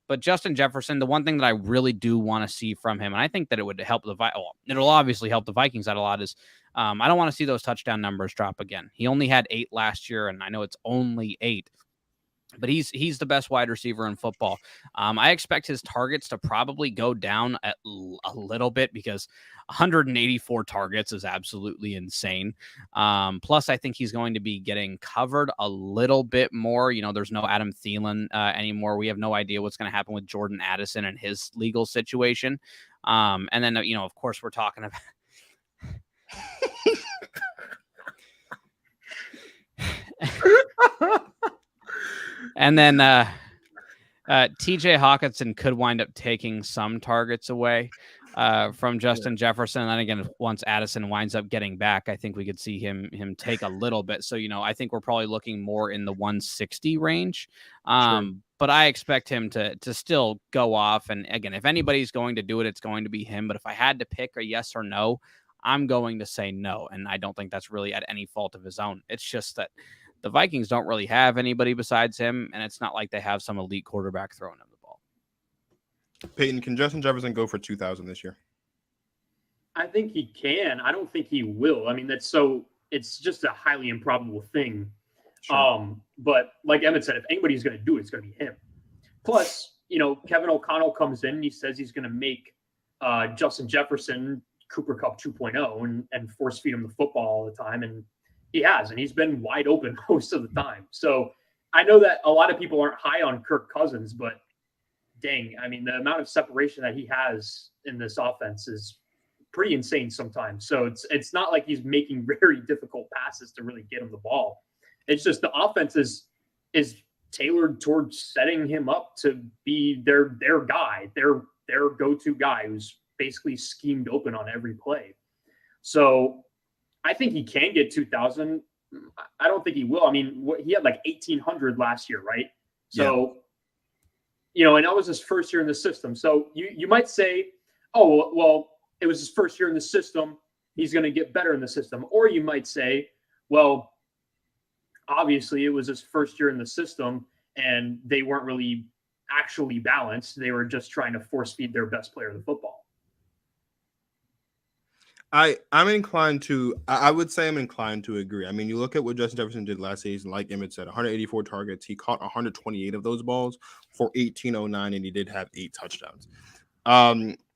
But Justin Jefferson, the one thing that I really do want to see from him, and I think that it would help it'll obviously help the Vikings out a lot, is I don't want to see those touchdown numbers drop again. He only had 8 last year, and I know it's only 8, but he's the best wide receiver in football. I expect his targets to probably go down a little bit because 184 targets is absolutely insane. Plus, I think he's going to be getting covered a little bit more. There's no Adam Thielen anymore. We have no idea what's going to happen with Jordan Addison and his legal situation. And then, of course, we're talking about and then TJ Hawkinson could wind up taking some targets away from Justin Jefferson. And then again, once Addison winds up getting back, I think we could see him take a little bit. So, I think we're probably looking more in the 160 range. But I expect him to still go off. And again, if anybody's going to do it, it's going to be him. But if I had to pick a yes or no, I'm going to say no. And I don't think that's really at any fault of his own. It's just that the Vikings don't really have anybody besides him, and it's not like they have some elite quarterback throwing him the ball. Payton, can Justin Jefferson go for 2,000 this year? I think he can. I don't think he will. I mean, it's just a highly improbable thing. Sure. But like Emmitt said, if anybody's going to do it, it's going to be him. Plus, Kevin O'Connell comes in and he says he's going to make Justin Jefferson Cooper Kupp 2.0 and force feed him the football all the time. And he has, and he's been wide open most of the time. So I know that a lot of people aren't high on Kirk Cousins, but dang, I mean, the amount of separation that he has in this offense is pretty insane sometimes. So it's not like he's making very difficult passes to really get him the ball. It's just the offense is tailored towards setting him up to be their guy, their go-to guy who's basically schemed open on every play. So I think he can get 2,000. I don't think he will. I mean, he had like 1,800 last year, right? So, and that was his first year in the system. So you might say, oh, well, it was his first year in the system. He's going to get better in the system. Or you might say, well, obviously it was his first year in the system and they weren't really actually balanced. They were just trying to force feed their best player the football. I'm inclined to agree. I mean, you look at what Justin Jefferson did last season, like Emmitt said, 184 targets. He caught 128 of those balls for 1,809, and he did have 8 touchdowns.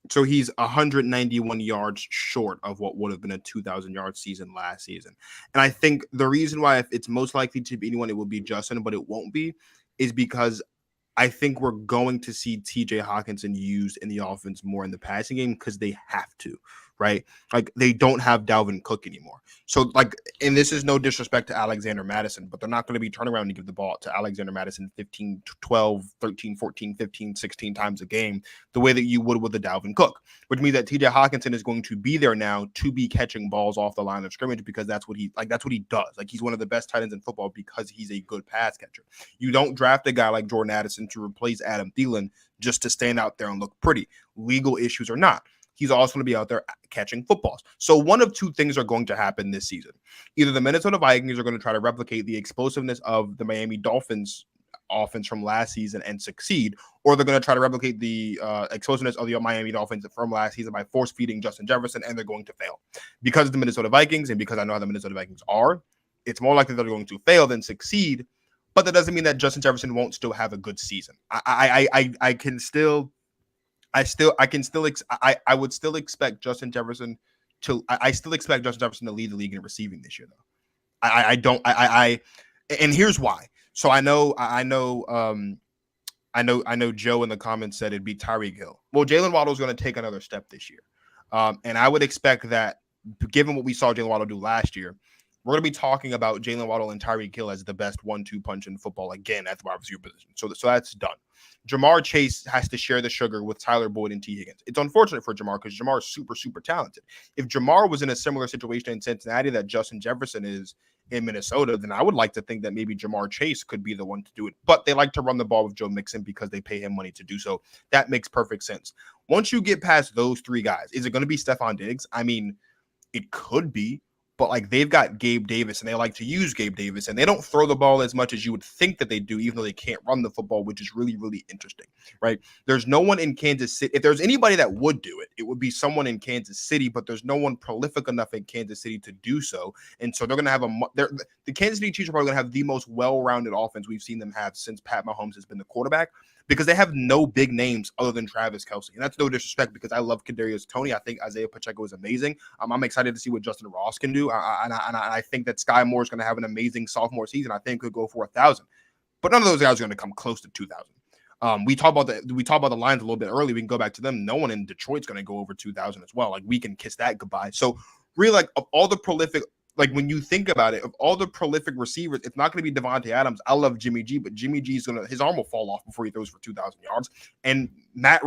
So he's 191 yards short of what would have been a 2,000-yard season last season. And I think the reason why, if it's most likely to be anyone, it will be Justin, but it won't be, is because I think we're going to see TJ Hawkinson used in the offense more in the passing game because they have to, right? Like, they don't have Dalvin Cook anymore. So, like, and this is no disrespect to Alexander Mattison, but they're not going to be turning around and give the ball to Alexander Mattison 15, 12, 13, 14, 15, 16 times a game the way that you would with a Dalvin Cook, which means that TJ Hawkinson is going to be there now to be catching balls off the line of scrimmage because that's what he does. Like, he's one of the best tight ends in football because he's a good pass catcher. You don't draft a guy like Jordan Addison to replace Adam Thielen just to stand out there and look pretty, legal issues or not. He's also going to be out there catching footballs. So one of two things are going to happen this season. Either the Minnesota Vikings are going to try to replicate the explosiveness of the Miami Dolphins offense from last season and succeed, or they're going to try to replicate the explosiveness of the Miami Dolphins from last season by force feeding Justin Jefferson, and they're going to fail. Because of the Minnesota Vikings and because I know how the Minnesota Vikings are, it's more likely they're going to fail than succeed, but that doesn't mean that Justin Jefferson won't still have a good season. I would still expect Justin Jefferson to lead the league in receiving this year, though. And here's why. So I know Joe in the comments said it'd be Tyreek Hill. Well, Jalen Waddle is going to take another step this year. And I would expect that, given what we saw Jalen Waddle do last year, we're going to be talking about Jalen Waddle and Tyreek Hill as the best 1-2 punch in football again at the wide receiver position. So that's done. Jamar Chase has to share the sugar with Tyler Boyd and T. Higgins. It's unfortunate for Jamar because Jamar is super, super talented. If Jamar was in a similar situation in Cincinnati that Justin Jefferson is in Minnesota, then I would like to think that maybe Jamar Chase could be the one to do it. But they like to run the ball with Joe Mixon because they pay him money to do so. That makes perfect sense. Once you get past those three guys, is it going to be Stephon Diggs? I mean, it could be. But like they've got Gabe Davis and they like to use Gabe Davis and they don't throw the ball as much as you would think that they do, even though they can't run the football, which is really, really interesting, right? There's no one in Kansas City. If there's anybody that would do it, it would be someone in Kansas City, but there's no one prolific enough in Kansas City to do so. And so they're going to have the Kansas City Chiefs are probably going to have the most well-rounded offense we've seen them have since Pat Mahomes has been the quarterback, because they have no big names other than Travis Kelce. And that's no disrespect because I love Kadarius Toney. I think Isaiah Pacheco is amazing. I'm excited to see what Justin Ross can do. And I think that Sky Moore is going to have an amazing sophomore season. I think could go for 1,000. But none of those guys are going to come close to 2,000. We talked about the Lions a little bit early. We can go back to them. No one in Detroit's going to go over 2,000 as well. Like we can kiss that goodbye. So really, like of all the prolific, like when you think about it, of all the prolific receivers, it's not going to be Devontae Adams. I love Jimmy G, but Jimmy G's his arm will fall off before he throws for 2,000 yards. And Matt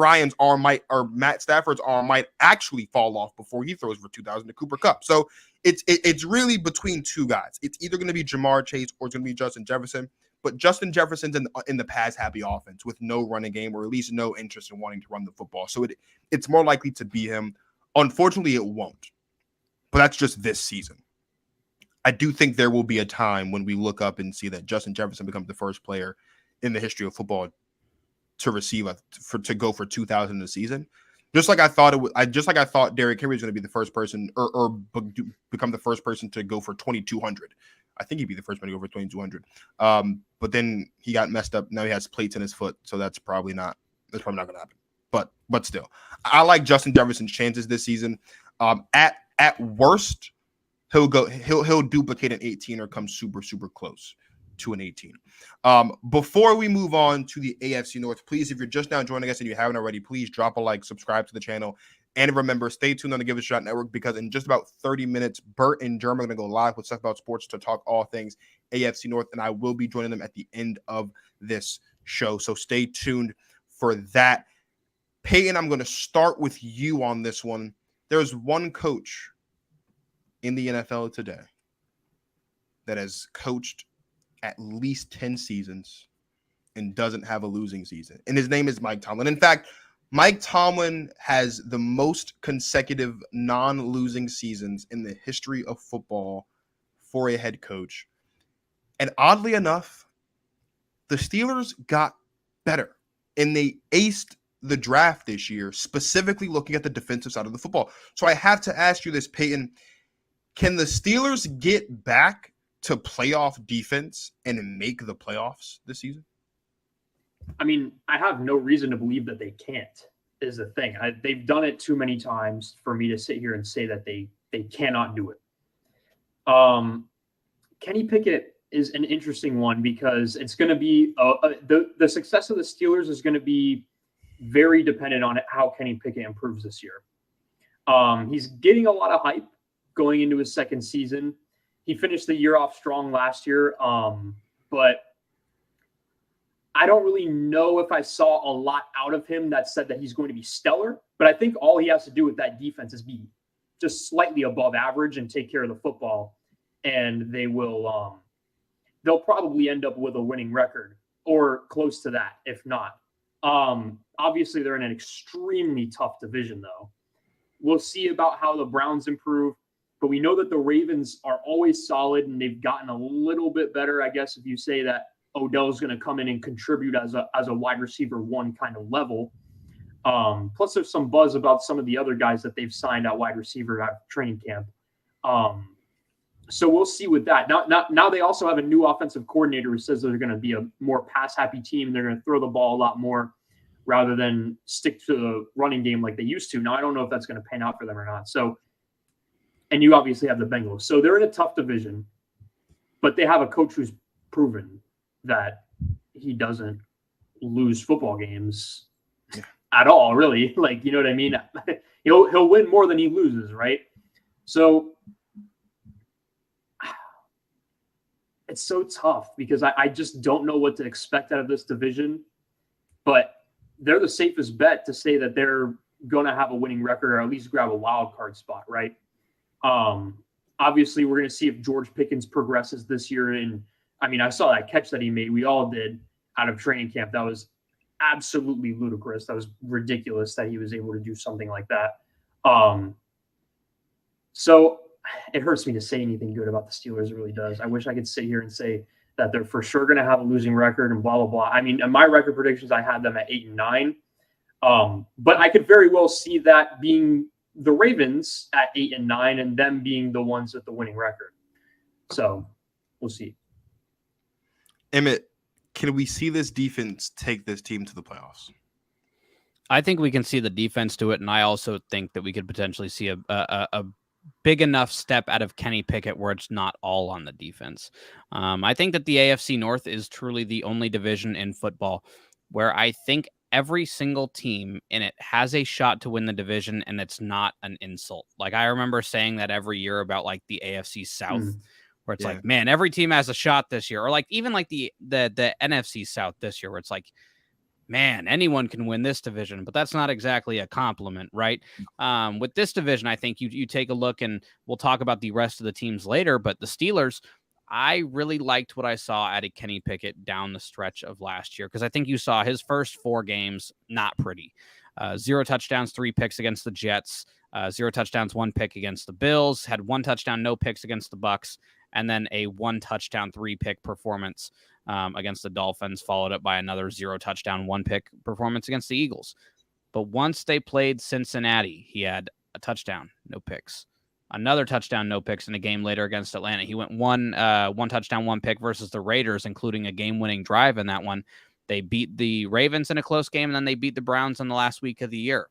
Stafford's arm might actually fall off before he throws for 2,000 to Cooper Kupp. So it's really between two guys. It's either going to be Jamar Chase or it's going to be Justin Jefferson. But Justin Jefferson's in the pass-happy offense with no running game or at least no interest in wanting to run the football. So it's more likely to be him. Unfortunately, it won't. But that's just this season. I do think there will be a time when we look up and see that Justin Jefferson becomes the first player in the history of football to receive to go for 2,000 a season. Just like I thought I thought Derrick Henry was going to be the first person or become the first person to go for 2,200. I think he'd be the first one to go for 2,200. But then he got messed up. Now he has plates in his foot, so that's probably not going to happen. But still, I like Justin Jefferson's chances this season. At worst, he'll duplicate an 18 or come super, super close to an 18. Before we move on to the AFC North, please, if you're just now joining us and you haven't already, please drop a like, subscribe to the channel, and remember, stay tuned on the Give It a Shot Network because in just about 30 minutes, Bert and Jerm are going to go live with Stuff About Sports to talk all things AFC North, and I will be joining them at the end of this show. So stay tuned for that. Payton, I'm going to start with you on this one. There's one coach in the NFL today that has coached at least 10 seasons and doesn't have a losing season. And his name is Mike Tomlin. In fact, Mike Tomlin has the most consecutive non-losing seasons in the history of football for a head coach. And oddly enough, the Steelers got better and they aced the draft this year, specifically looking at the defensive side of the football. So I have to ask you this, Payton. Can the Steelers get back to playoff defense and make the playoffs this season? I mean, I have no reason to believe that they can't, is the thing. They've done it too many times for me to sit here and say that they cannot do it. Kenny Pickett is an interesting one because it's going to be the success of the Steelers is going to be very dependent on how Kenny Pickett improves this year. He's getting a lot of hype going into his second season. He finished the year off strong last year, but I don't really know if I saw a lot out of him that said that he's going to be stellar. But I think all he has to do with that defense is be just slightly above average and take care of the football, and they'll probably end up with a winning record or close to that, if not. Obviously, they're in an extremely tough division, though. We'll see about how the Browns improve, but we know that the Ravens are always solid, and they've gotten a little bit better, I guess, if you say that Odell's going to come in and contribute as a wide receiver one kind of level. Plus, there's some buzz about some of the other guys that they've signed at wide receiver at training camp. So we'll see with that. Now they also have a new offensive coordinator who says they're going to be a more pass-happy team. They're going to throw the ball a lot more rather than stick to the running game like they used to. Now, I don't know if that's going to pan out for them or not. So, and you obviously have the Bengals. So they're in a tough division, but they have a coach who's proven that he doesn't lose football games at all, really. Like, you know what I mean? He'll win more than he loses, right? So it's so tough because I just don't know what to expect out of this division. But they're the safest bet to say that they're going to have a winning record or at least grab a wild card spot, right? Obviously, we're going to see if George Pickens progresses this year. And I mean, I saw that catch that he made. We all did out of training camp. That was absolutely ludicrous. That was ridiculous that he was able to do something like that. So it hurts me to say anything good about the Steelers. It really does. I wish I could sit here and say that they're for sure going to have a losing record and blah, blah, blah. I mean, in my record predictions, I had them at 8-9. But I could very well see that being the Ravens at 8-9 and them being the ones with the winning record. So we'll see. Emmitt, can we see this defense take this team to the playoffs? I think we can see the defense do it, and I also think that we could potentially see a big enough step out of Kenny Pickett where it's not all on the defense. I think that the AFC North is truly the only division in football where I think every single team in it has a shot to win the division, and it's not an insult. Like, I remember saying that every year about like the AFC South, where it's like, man, every team has a shot this year, or like even like the NFC South this year, where it's like, man, anyone can win this division, but that's not exactly a compliment, right? With this division, I think you take a look, and we'll talk about the rest of the teams later, but the Steelers, I really liked what I saw out of Kenny Pickett down the stretch of last year, because I think you saw his first 4 games, not pretty. 0 touchdowns, 3 picks against the Jets, 0 touchdowns, 1 pick against the Bills, had 1 touchdown, no picks against the Bucks, and then a 1 touchdown, 3 pick performance against the Dolphins, followed up by another 0 touchdown, 1 pick performance against the Eagles. But once they played Cincinnati, he had a touchdown, no picks. Another touchdown, no picks in a game later against Atlanta. He went 1 touchdown, 1 pick versus the Raiders, including a game-winning drive in that one. They beat the Ravens in a close game, and then they beat the Browns in the last week of the year.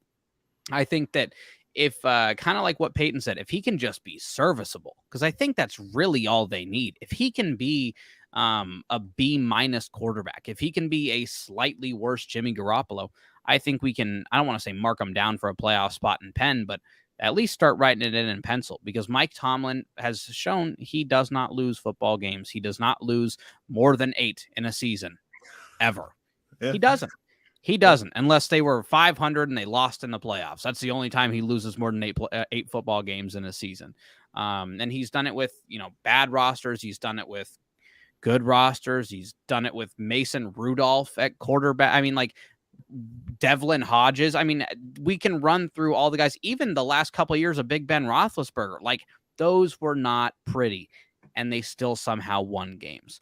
I think that if kind of like what Payton said, if he can just be serviceable, because I think that's really all they need. If he can be a B- quarterback, if he can be a slightly worse Jimmy Garoppolo, I think we can, I don't want to say mark him down for a playoff spot in pen, but at least start writing it in pencil, because Mike Tomlin has shown he does not lose football games. He does not lose more than 8 in a season, ever. Yeah. He doesn't, unless they were 500 and they lost in the playoffs. That's the only time he loses more than 8 football games in a season. And he's done it with, bad rosters. He's done it with good rosters. He's done it with Mason Rudolph at quarterback. I mean, like Devlin Hodges. I mean, we can run through all the guys, even the last couple of years of Big Ben Roethlisberger. Like, those were not pretty, and they still somehow won games.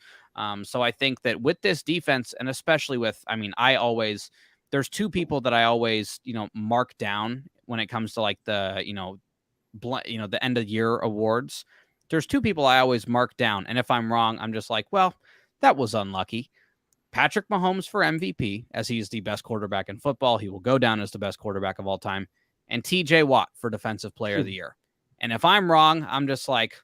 So I think that with this defense, and especially with, there's 2 people that I always, mark down when it comes to like the, the end of year awards. There's 2 people I always mark down. And if I'm wrong, I'm just like, well, that was unlucky. Patrick Mahomes for MVP, as he's the best quarterback in football. He will go down as the best quarterback of all time. And TJ Watt for Defensive Player of the Year. And if I'm wrong, I'm just like,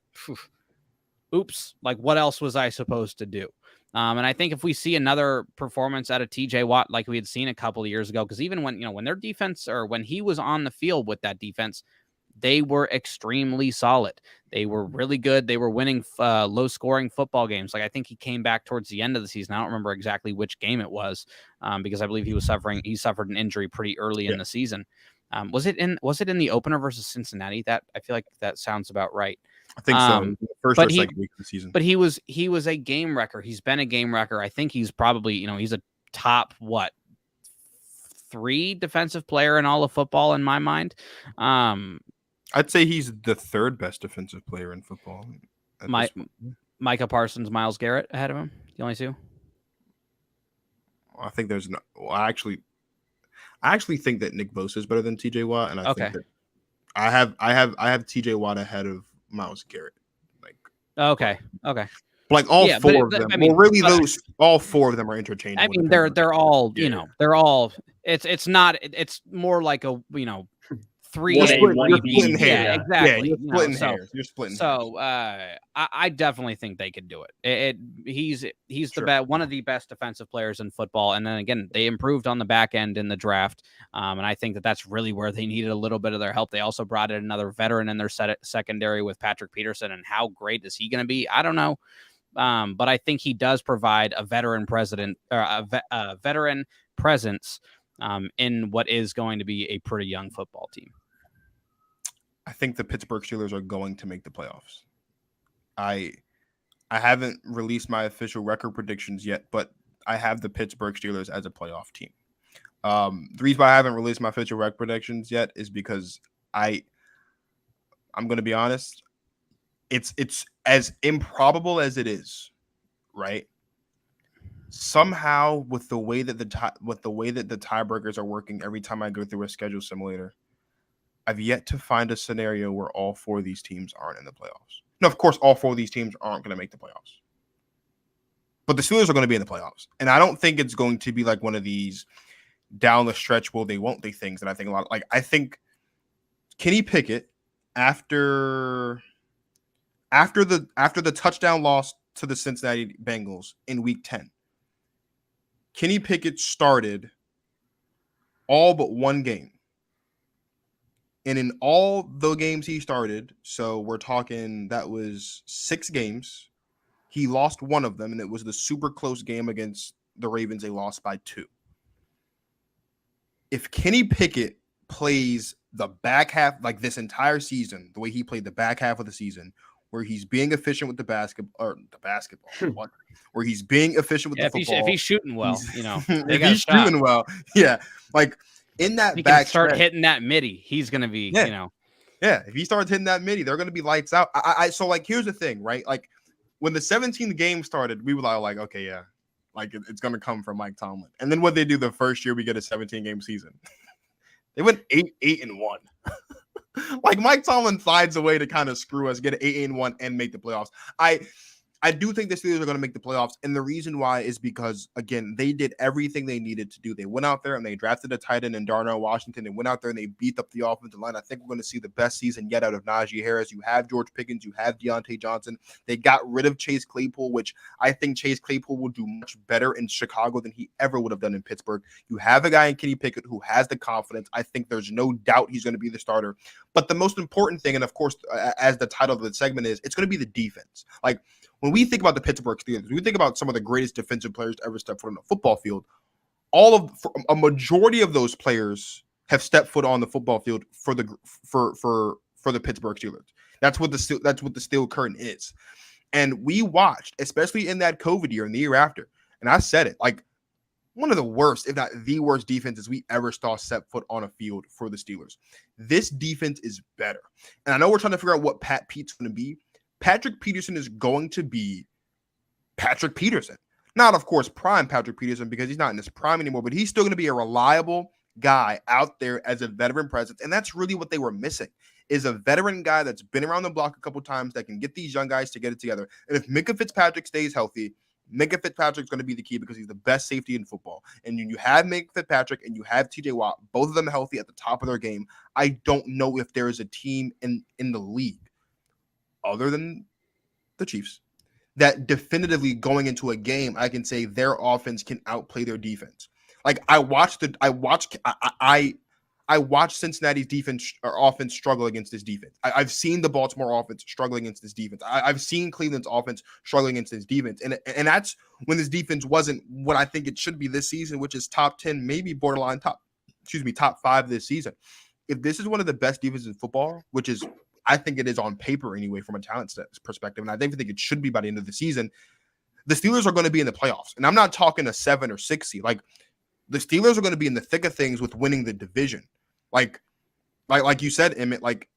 oops, like what else was I supposed to do? And I think if we see another performance out of TJ Watt like we had seen a couple of years ago, because even when their defense, or when he was on the field with that defense, they were extremely solid. They were really good. They were winning low-scoring football games. Like, I think he came back towards the end of the season. I don't remember exactly which game it was, because I believe he suffered an injury pretty early in the season. Was it in the opener versus Cincinnati? That I feel like that sounds about right. I think so. First or second week of the season. But he was a game wrecker. He's been a game wrecker. I think he's probably, he's a top 3 defensive player in all of football in my mind. I'd say he's the 3rd best defensive player in football. Micah Parsons, Myles Garrett ahead of him. The only 2. I think there's no. Well, I actually think that Nick Bosa is better than TJ Watt, and I think that I have TJ Watt ahead of Myles Garrett. Okay. Like all 4 of them. All 4 of them are interchangeable. I mean, they're all, they're all. It's not. It's more like a 3. You're splitting hairs. Yeah, exactly. You're splitting hairs. So I definitely think they could do it. He's the one of the best defensive players in football. And then again, they improved on the back end in the draft. And I think that that's really where they needed a little bit of their help. They also brought in another veteran in their secondary with Patrick Peterson. And how great is he going to be? I don't know. But I think he does provide a veteran president or a veteran presence in what is going to be a pretty young football team. I think the Pittsburgh Steelers are going to make the playoffs. I haven't released my official record predictions yet, but I have the Pittsburgh Steelers as a playoff team. The reason why I haven't released my official record predictions yet is because I'm going to be honest. It's as improbable as it is, right? Somehow, with the way that the tiebreakers are working, every time I go through a schedule simulator, I've yet to find a scenario where all four of these teams aren't in the playoffs. Now, of course, all four of these teams aren't going to make the playoffs, but the Steelers are going to be in the playoffs, and I don't think it's going to be like one of these down the stretch will they won't they things that I think a lot of, like I think Kenny Pickett after the touchdown loss to the Cincinnati Bengals in Week 10, Kenny Pickett started all but one game. And in all the games he started, so we're talking that was 6 games, he lost one of them, and it was the super close game against the Ravens. They lost by 2. If Kenny Pickett plays the back half, like this entire season, the way he played the back half of the season, where he's being efficient with the basketball, what? Where he's being efficient with the football. If he's shooting well, if he's shooting well, yeah, like in that he back can start stretch, hitting that midi. He's gonna be, yeah, if he starts hitting that midi, they're gonna be lights out. So like, here's the thing, right? Like when the 17th game started, we were like, okay, yeah, like it's gonna come from Mike Tomlin. And then what they do the first year we get a 17-game season, they went 8-1. Like Mike Tomlin finds a way to kind of screw us, get 8-1 and make the playoffs. I do think the Steelers are going to make the playoffs, and the reason why is because, again, they did everything they needed to do. They went out there and they drafted a tight end in Darnell Washington. They went out there and they beat up the offensive line. I think we're going to see the best season yet out of Najee Harris. You have George Pickens. You have Deontay Johnson. They got rid of Chase Claypool, which I think Chase Claypool will do much better in Chicago than he ever would have done in Pittsburgh. You have a guy in Kenny Pickett who has the confidence. I think there's no doubt he's going to be the starter. But the most important thing, and of course, as the title of the segment is, it's going to be the defense. Like, when we think about the Pittsburgh Steelers, we think about some of the greatest defensive players to ever step foot on the football field. A majority of those players have stepped foot on the football field for the Pittsburgh Steelers. That's what the steel curtain is. And we watched, especially in that COVID year and the year after, and I said it, like one of the worst, if not the worst defenses we ever saw step foot on a field for the Steelers. This defense is better. And I know we're trying to figure out what Pat Pete's going to be. Patrick Peterson is going to be Patrick Peterson. Not, of course, prime Patrick Peterson because he's not in his prime anymore, but he's still going to be a reliable guy out there as a veteran presence. And that's really what they were missing, is a veteran guy that's been around the block a couple times that can get these young guys to get it together. And if Minkah Fitzpatrick stays healthy, Minkah Fitzpatrick's going to be the key because he's the best safety in football. And you have Minkah Fitzpatrick and you have TJ Watt, both of them healthy at the top of their game. I don't know if there is a team in the league other than the Chiefs that definitively going into a game, I can say their offense can outplay their defense. Like I watched Cincinnati's defense or offense struggle against this defense. I've seen the Baltimore offense struggling against this defense. I've seen Cleveland's offense struggling against this defense. And that's when this defense wasn't what I think it should be this season, which is top 10, maybe borderline top 5 this season. If this is one of the best defenses in football, which is I think it is on paper anyway from a talent perspective, and I think it should be by the end of the season, the Steelers are going to be in the playoffs. And I'm not talking a 7 or 6 seed. Like the Steelers are going to be in the thick of things with winning the division. Like you said, Emmitt, like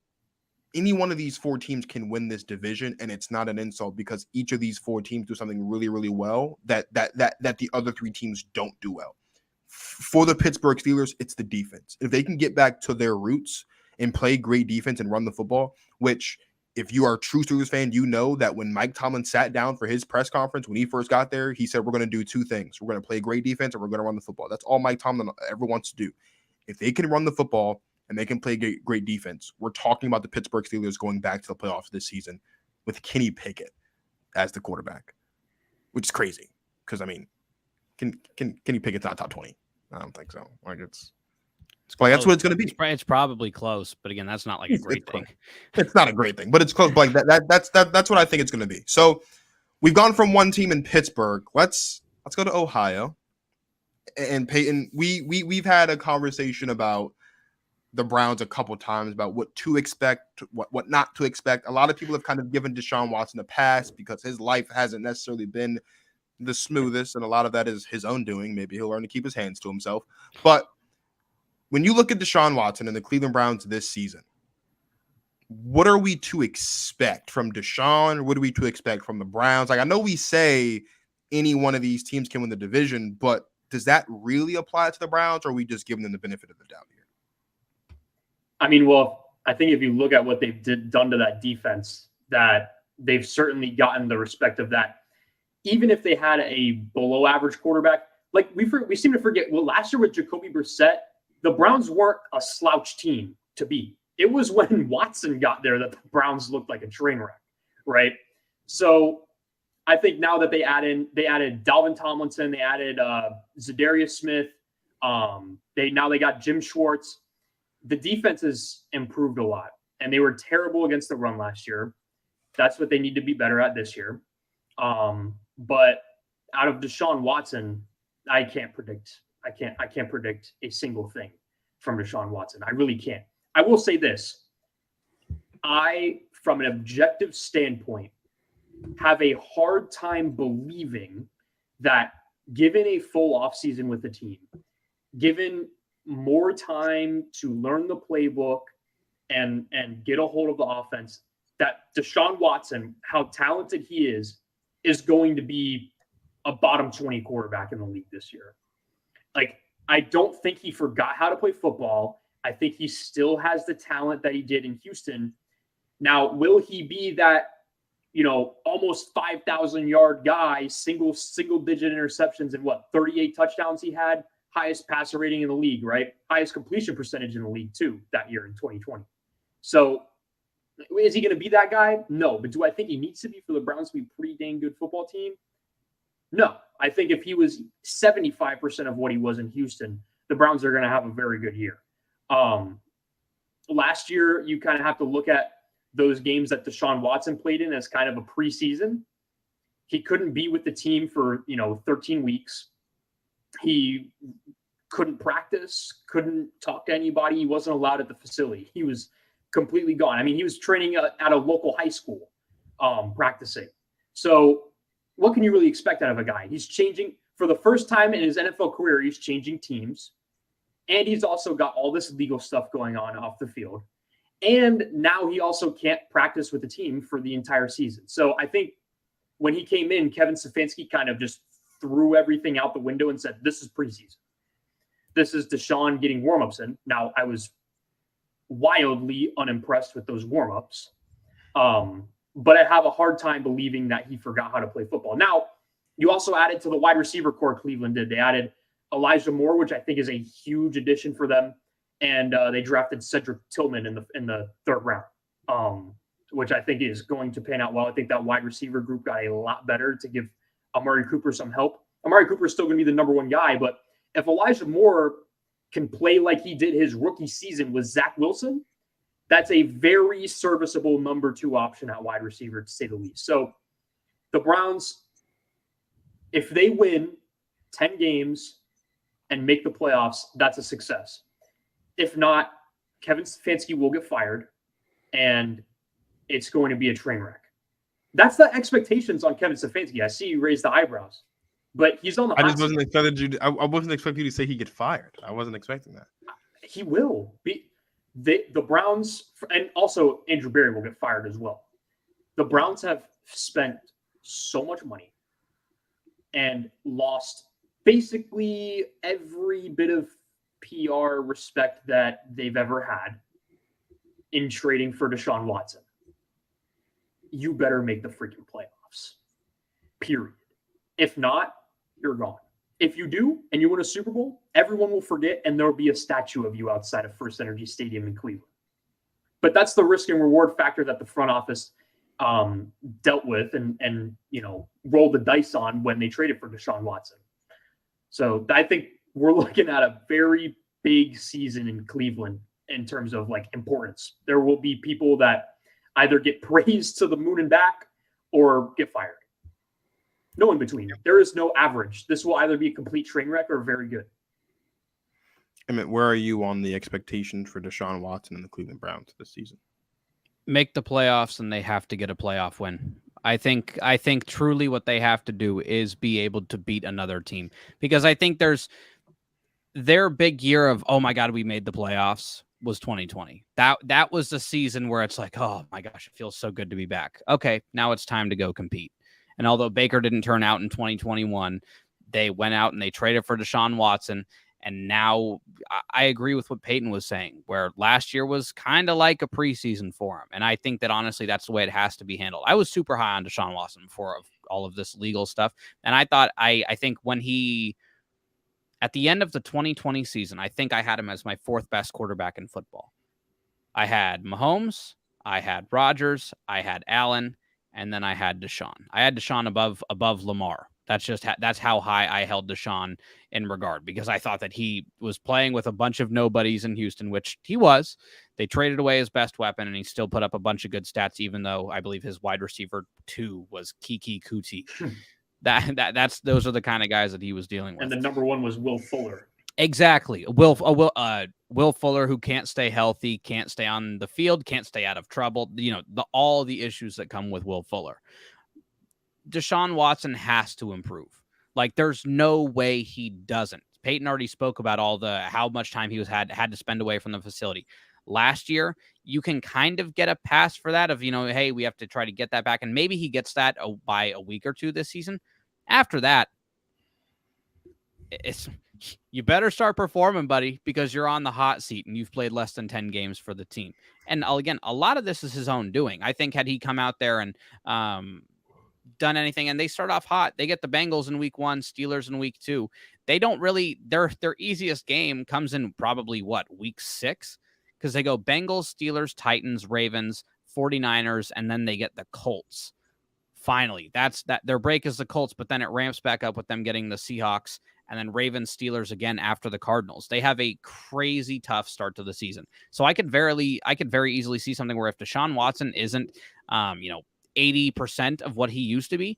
any one of these 4 teams can win this division, and it's not an insult because each of these 4 teams do something really, really well that the other 3 teams don't do well. For the Pittsburgh Steelers, it's the defense. If they can get back to their roots and play great defense and run the football, which if you are a true Steelers fan, you know that when Mike Tomlin sat down for his press conference, when he first got there, he said, we're going to do 2 things. We're going to play great defense and we're going to run the football. That's all Mike Tomlin ever wants to do. If they can run the football and they can play great defense, we're talking about the Pittsburgh Steelers going back to the playoffs this season with Kenny Pickett as the quarterback, which is crazy because, I mean, Kenny Pickett's not top 20. I don't think so. Like it's like that's what it's going to be. It's probably close, but again, that's not like a great thing. It's not a great thing, but it's close. Like that's what I think it's going to be. So we've gone from one team in Pittsburgh. Let's go to Ohio. And Payton, we've had a conversation about the Browns a couple times about what to expect, what not to expect. A lot of people have kind of given Deshaun Watson a pass because his life hasn't necessarily been the smoothest, and a lot of that is his own doing. Maybe he'll learn to keep his hands to himself. But when you look at Deshaun Watson and the Cleveland Browns this season, what are we to expect from Deshaun? What are we to expect from the Browns? Like, I know we say any one of these teams can win the division, but does that really apply to the Browns, or are we just giving them the benefit of the doubt here? I mean, well, I think if you look at what they've done to that defense, that they've certainly gotten the respect of that. Even if they had a below average quarterback, like we seem to forget, well, last year with Jacoby Brissett, the Browns weren't a slouch team to beat. It was when Watson got there that the Browns looked like a train wreck, right? So I think now that they added Dalvin Tomlinson, they added Zadarius Smith, they got Jim Schwartz. The defense has improved a lot, and they were terrible against the run last year. That's what they need to be better at this year. But out of Deshaun Watson, I can't predict a single thing from Deshaun Watson. I really can't. I will say this. From an objective standpoint, have a hard time believing that given a full offseason with the team, given more time to learn the playbook and get a hold of the offense, that Deshaun Watson, how talented he is going to be a bottom 20 quarterback in the league this year. Like, I don't think he forgot how to play football. I think he still has the talent that he did in Houston. Now, will he be that, almost 5,000 yard guy, single digit interceptions and 38 touchdowns he had? Highest passer rating in the league, right? Highest completion percentage in the league too that year in 2020. So is he going to be that guy? No. But do I think he needs to be for the Browns to be a pretty dang good football team? No. I think if he was 75% of what he was in Houston, the Browns are going to have a very good year. Last year, you kind of have to look at those games that Deshaun Watson played in as kind of a preseason. He couldn't be with the team for, 13 weeks. He couldn't practice, couldn't talk to anybody. He wasn't allowed at the facility. He was completely gone. I mean, he was training at a local high school, practicing. So what can you really expect out of a guy? He's changing for the first time in his NFL career. He's changing teams, and he's also got all this legal stuff going on off the field. And now he also can't practice with the team for the entire season. So I think when he came in, Kevin Stefanski kind of just threw everything out the window and said, this is preseason. This is Deshaun getting warmups in. Now, I was wildly unimpressed with those warmups. But I have a hard time believing that he forgot how to play football. Now, you also added to the wide receiver core Cleveland did. They added Elijah Moore, which I think is a huge addition for them. And they drafted Cedric Tillman in the third round, which I think is going to pan out well. I think that wide receiver group got a lot better to give Amari Cooper some help. Amari Cooper is still going to be the number one guy, but if Elijah Moore can play like he did his rookie season with Zach Wilson, that's a very serviceable number two option at wide receiver, to say the least. So the Browns, if they win 10 games and make the playoffs, that's a success. If not, Kevin Stefanski will get fired, and it's going to be a train wreck. That's the expectations on Kevin Stefanski. I see you raise the eyebrows, but he's on the hot seat. I wasn't expecting you to say he get fired. I wasn't expecting that. He will be. The Browns, and also Andrew Berry will get fired as well. The Browns have spent so much money and lost basically every bit of PR respect that they've ever had in trading for Deshaun Watson. You better make the freaking playoffs. Period. If not, you're gone. If you do and you win a Super Bowl, everyone will forget, and there'll be a statue of you outside of First Energy Stadium in Cleveland. But that's the risk and reward factor that the front office dealt with and rolled the dice on when they traded for Deshaun Watson. So I think we're looking at a very big season in Cleveland in terms of importance. There will be people that either get praised to the moon and back or get fired. No in between. There is no average. This will either be a complete train wreck or very good. Emmitt, where are you on the expectations for Deshaun Watson and the Cleveland Browns this season? Make the playoffs, and they have to get a playoff win. I think truly what they have to do is be able to beat another team, because I think their big year of, oh my God, we made the playoffs was 2020. That was the season where it's like, oh my gosh, it feels so good to be back. Okay, now it's time to go compete. And although Baker didn't turn out in 2021, they went out and they traded for Deshaun Watson. And now I agree with what Payton was saying, where last year was kind of like a preseason for him. And I think that honestly, that's the way it has to be handled. I was super high on Deshaun Watson before all of this legal stuff. And I thought, I think when at the end of the 2020 season, I think I had him as my fourth best quarterback in football. I had Mahomes, I had Rodgers, I had Allen, and then I had Deshaun. I had Deshaun above Lamar. That's how high I held Deshaun in regard, because I thought that he was playing with a bunch of nobodies in Houston, which he was. They traded away his best weapon, and he still put up a bunch of good stats, even though I believe his wide receiver 2 was Kiki Kuti. Those are the kind of guys that he was dealing with. And the number 1 was Will Fuller. Exactly. Will Fuller, who can't stay healthy, can't stay on the field, can't stay out of trouble. All the issues that come with Will Fuller. Deshaun Watson has to improve. Like, there's no way he doesn't. Payton already spoke about how much time he had to spend away from the facility. Last year, you can kind of get a pass for that of, hey, we have to try to get that back. And maybe he gets that by a week or two this season. After that, you better start performing, buddy, because you're on the hot seat and you've played less than 10 games for the team. And again, a lot of this is his own doing. I think had he come out there and done anything, and they start off hot, they get the Bengals in week 1, Steelers in week 2. They don't really, their easiest game comes in probably week 6, because they go Bengals, Steelers, Titans, Ravens, 49ers, and then they get the Colts. Finally, that's their break is the Colts, but then it ramps back up with them getting the Seahawks, and then Ravens, Steelers again after the Cardinals. They have a crazy tough start to the season. So I could very easily see something where if Deshaun Watson isn't 80% of what he used to be,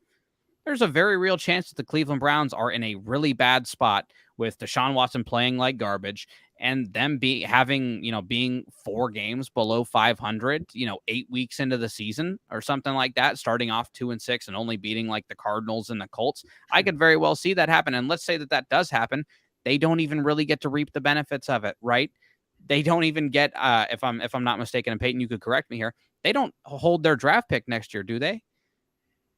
there's a very real chance that the Cleveland Browns are in a really bad spot with Deshaun Watson playing like garbage and them being 4 games below 500, 8 weeks into the season or something like that, starting off 2-6 and only beating like the Cardinals and the Colts. I could very well see that happen. And let's say that does happen. They don't even really get to reap the benefits of it, right? They don't even get, if I'm not mistaken, and Payton, you could correct me here, they don't hold their draft pick next year, do they?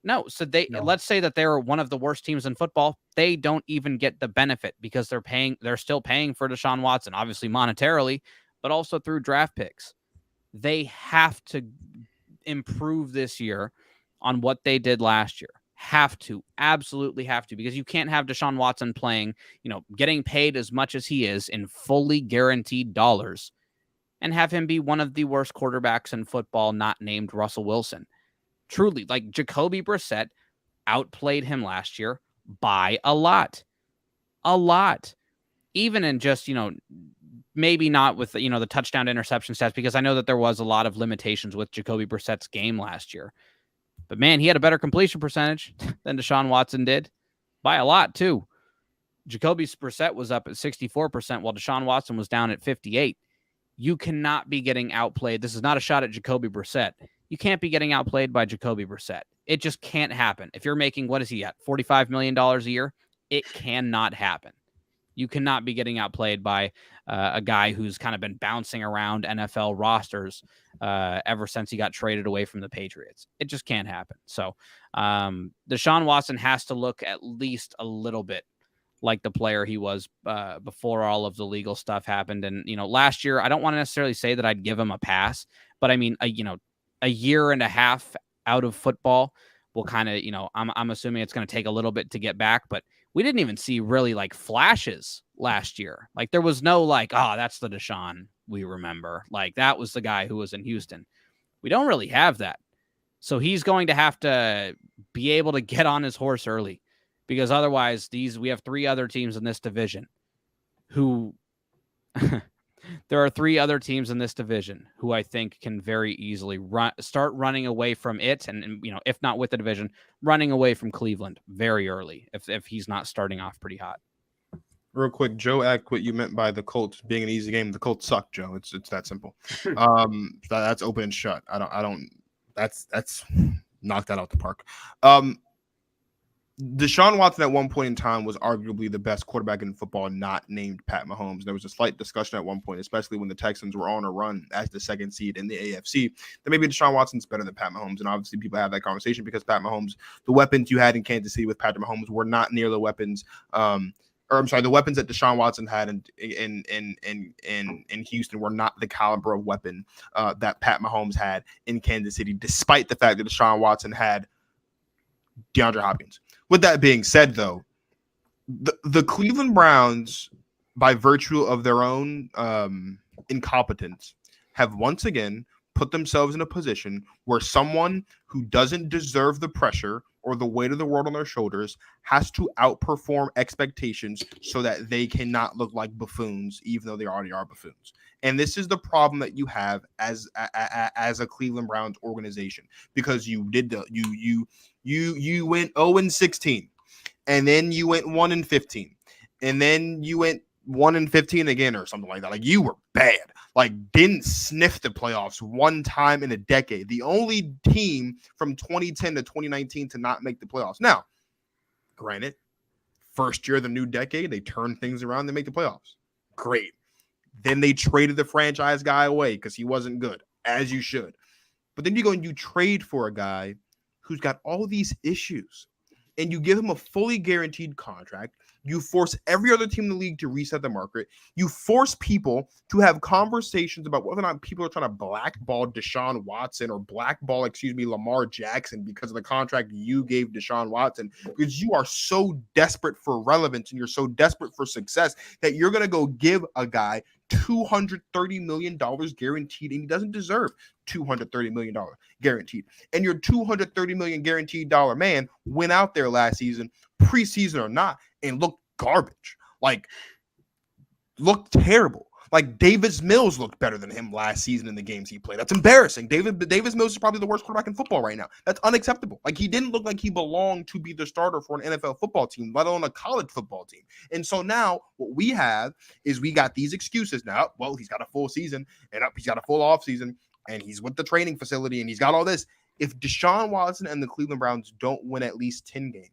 No. So let's say that they're one of the worst teams in football. They don't even get the benefit because they're still paying for Deshaun Watson, obviously monetarily, but also through draft picks. They have to improve this year on what they did last year. Have to, absolutely have to, because you can't have Deshaun Watson playing, getting paid as much as he is in fully guaranteed dollars and have him be one of the worst quarterbacks in football, not named Russell Wilson. Truly, like Jacoby Brissett outplayed him last year by a lot. Even in just, maybe not with, the touchdown to interception stats, because I know that there was a lot of limitations with Jacoby Brissett's game last year. But man, he had a better completion percentage than Deshaun Watson did by a lot too. Jacoby Brissett was up at 64% while Deshaun Watson was down at 58%. You cannot be getting outplayed. This is not a shot at Jacoby Brissett. You can't be getting outplayed by Jacoby Brissett. It just can't happen. If you're making, what is he at, $45 million a year? It cannot happen. You cannot be getting outplayed by a guy who's kind of been bouncing around NFL rosters ever since he got traded away from the Patriots. It just can't happen. So Deshaun Watson has to look at least a little bit like the player he was before all of the legal stuff happened. And, last year, I don't want to necessarily say that I'd give him a pass, but I mean, a year and a half out of football will kind of, I'm assuming it's going to take a little bit to get back, but we didn't even see really like flashes last year. Like there was no that's the Deshaun we remember. Like that was the guy who was in Houston. We don't really have that. So he's going to have to be able to get on his horse early, because otherwise we have 3 other teams in this division who There are 3 other teams in this division who I think can very easily start running away from it, and if not with the division, running away from Cleveland very early if he's not starting off pretty hot. Real quick, Joe asked what you meant by the Colts being an easy game. The Colts suck, Joe. It's that simple. That's open and shut. I don't. That's knock that out the park. Deshaun Watson at one point in time was arguably the best quarterback in football, not named Pat Mahomes. There was a slight discussion at one point, especially when the Texans were on a run as the second seed in the AFC, that maybe Deshaun Watson's better than Pat Mahomes. And obviously people have that conversation because Pat Mahomes, the weapons you had in Kansas City with Patrick Mahomes were not near the weapons the weapons that Deshaun Watson had in Houston were not the caliber of weapon that Pat Mahomes had in Kansas City, despite the fact that Deshaun Watson had DeAndre Hopkins. With that being said, though, the Cleveland Browns, by virtue of their own incompetence, have once again put themselves in a position where someone who doesn't deserve the pressure or the weight of the world on their shoulders has to outperform expectations so that they cannot look like buffoons, even though they already are buffoons. And this is the problem that you have as a Cleveland Browns organization, because you went 0-16, and then you went 1-15, and then you went 1-15 again or something like that. Like, you were bad. Like, didn't sniff the playoffs one time in a decade. The only team from 2010 to 2019 to not make the playoffs. Now, granted, first year of the new decade, they turn things around, they make the playoffs. Great. Then they traded the franchise guy away because he wasn't good, as you should. But then you go and you trade for a guy who's got all these issues, and you give him a fully guaranteed contract. You force every other team in the league to reset the market. You force people to have conversations about whether or not people are trying to blackball Deshaun Watson or blackball, Lamar Jackson because of the contract you gave Deshaun Watson, because you are so desperate for relevance and you're so desperate for success that you're going to go give a guy $230 million guaranteed, and he doesn't deserve $230 million guaranteed. And your $230 million guaranteed man went out there last season, preseason or not, and looked garbage. Like, looked terrible. Like, Davis Mills looked better than him last season in the games he played. That's embarrassing. Davis Mills is probably the worst quarterback in football right now. That's unacceptable. Like, he didn't look like he belonged to be the starter for an NFL football team, let alone a college football team. And so now what we have is we got these excuses now. Well, he's got a full season, and he's got a full offseason, and he's with the training facility, and he's got all this. If Deshaun Watson and the Cleveland Browns don't win at least 10 games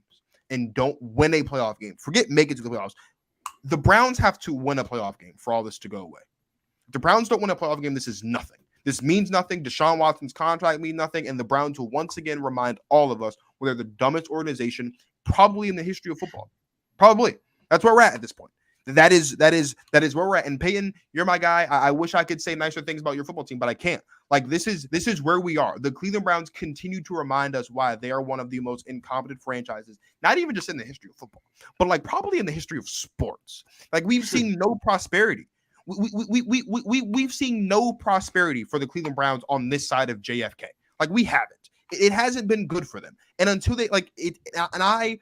and don't win a playoff game, forget make it to the playoffs, the Browns have to win a playoff game for all this to go away. If the Browns don't win a playoff game, this is nothing. This means nothing. Deshaun Watson's contract means nothing, and the Browns will once again remind all of us where they're the dumbest organization probably in the history of football. Probably. That's where we're at this point. That is where we're at. And Payton, you're my guy. I wish I could say nicer things about your football team, but I can't. Like, this is where we are. The Cleveland Browns continue to remind us why they are one of the most incompetent franchises, not even just in the history of football, but like probably in the history of sports. Like, we've seen no prosperity. We've seen no prosperity for the Cleveland Browns on this side of JFK. Like, we haven't. It hasn't been good for them. And until they like it, and I,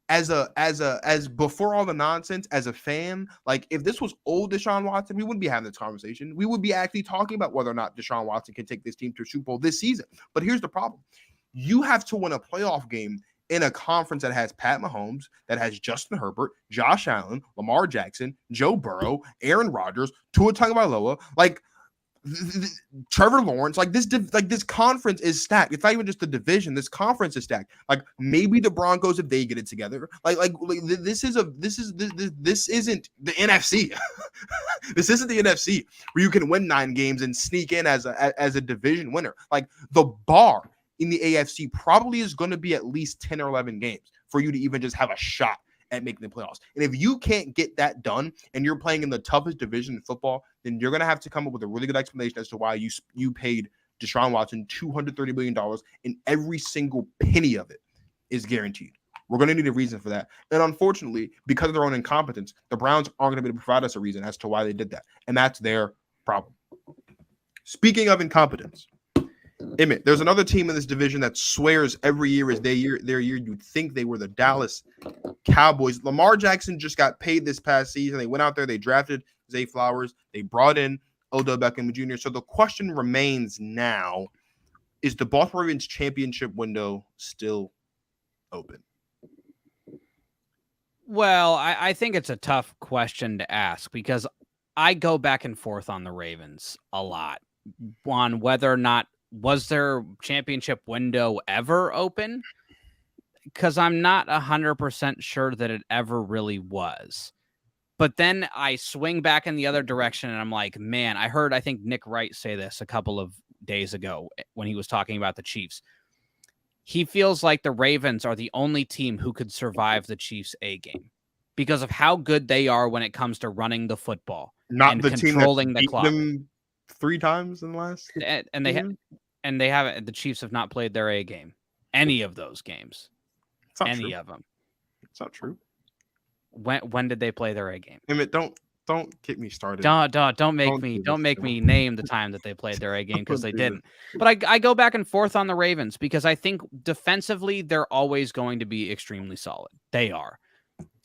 as before all the nonsense, as a fan, like, if this was old Deshaun Watson, we wouldn't be having this conversation. We would be actually talking about whether or not Deshaun Watson can take this team to a Super Bowl this season. But here's the problem. You have to win a playoff game in a conference that has Pat Mahomes, that has Justin Herbert, Josh Allen, Lamar Jackson, Joe Burrow, Aaron Rodgers, Tua Tagovailoa, like Trevor Lawrence. Like, this conference is stacked. It's not even just the division. This conference is stacked. Like, maybe the Broncos, if they get it together. This isn't the NFC. This isn't the NFC where you can win 9 games and sneak in as a division winner. Like, the bar in the AFC probably is going to be at least 10 or 11 games for you to even just have a shot at making the playoffs. And if you can't get that done and you're playing in the toughest division in football, then you're going to have to come up with a really good explanation as to why you paid Deshaun Watson $230 million and every single penny of it is guaranteed. We're going to need a reason for that. And unfortunately, because of their own incompetence, the Browns aren't going to be able to provide us a reason as to why they did that. And that's their problem. Speaking of incompetence, Emmitt, there's another team in this division that swears every year is their year. You'd think they were the Dallas Cowboys. Lamar Jackson just got paid this past season. They went out there, they drafted Zay Flowers, they brought in Odell Beckham Jr. So the question remains now, is the Baltimore Ravens championship window still open? Well, I think it's a tough question to ask because I go back and forth on the Ravens a lot on whether or not was their championship window ever open, because I'm not 100% sure that it ever really was. But then I swing back in the other direction and I'm like, man, I think Nick Wright say this a couple of days ago when he was talking about the Chiefs. He feels like the Ravens are the only team who could survive the Chiefs' A game because of how good they are when it comes to running the football. Not and the team controlling that the beat clock. them 3 times in the last. And they haven't. The Chiefs have not played their A game. Any of those games. It's not Any true. of them. It's not true. When did they play their A game? Emmitt, don't get me started. Don't make me name the time that they played their A game because they didn't. But I go back and forth on the Ravens because I think defensively they're always going to be extremely solid. They are.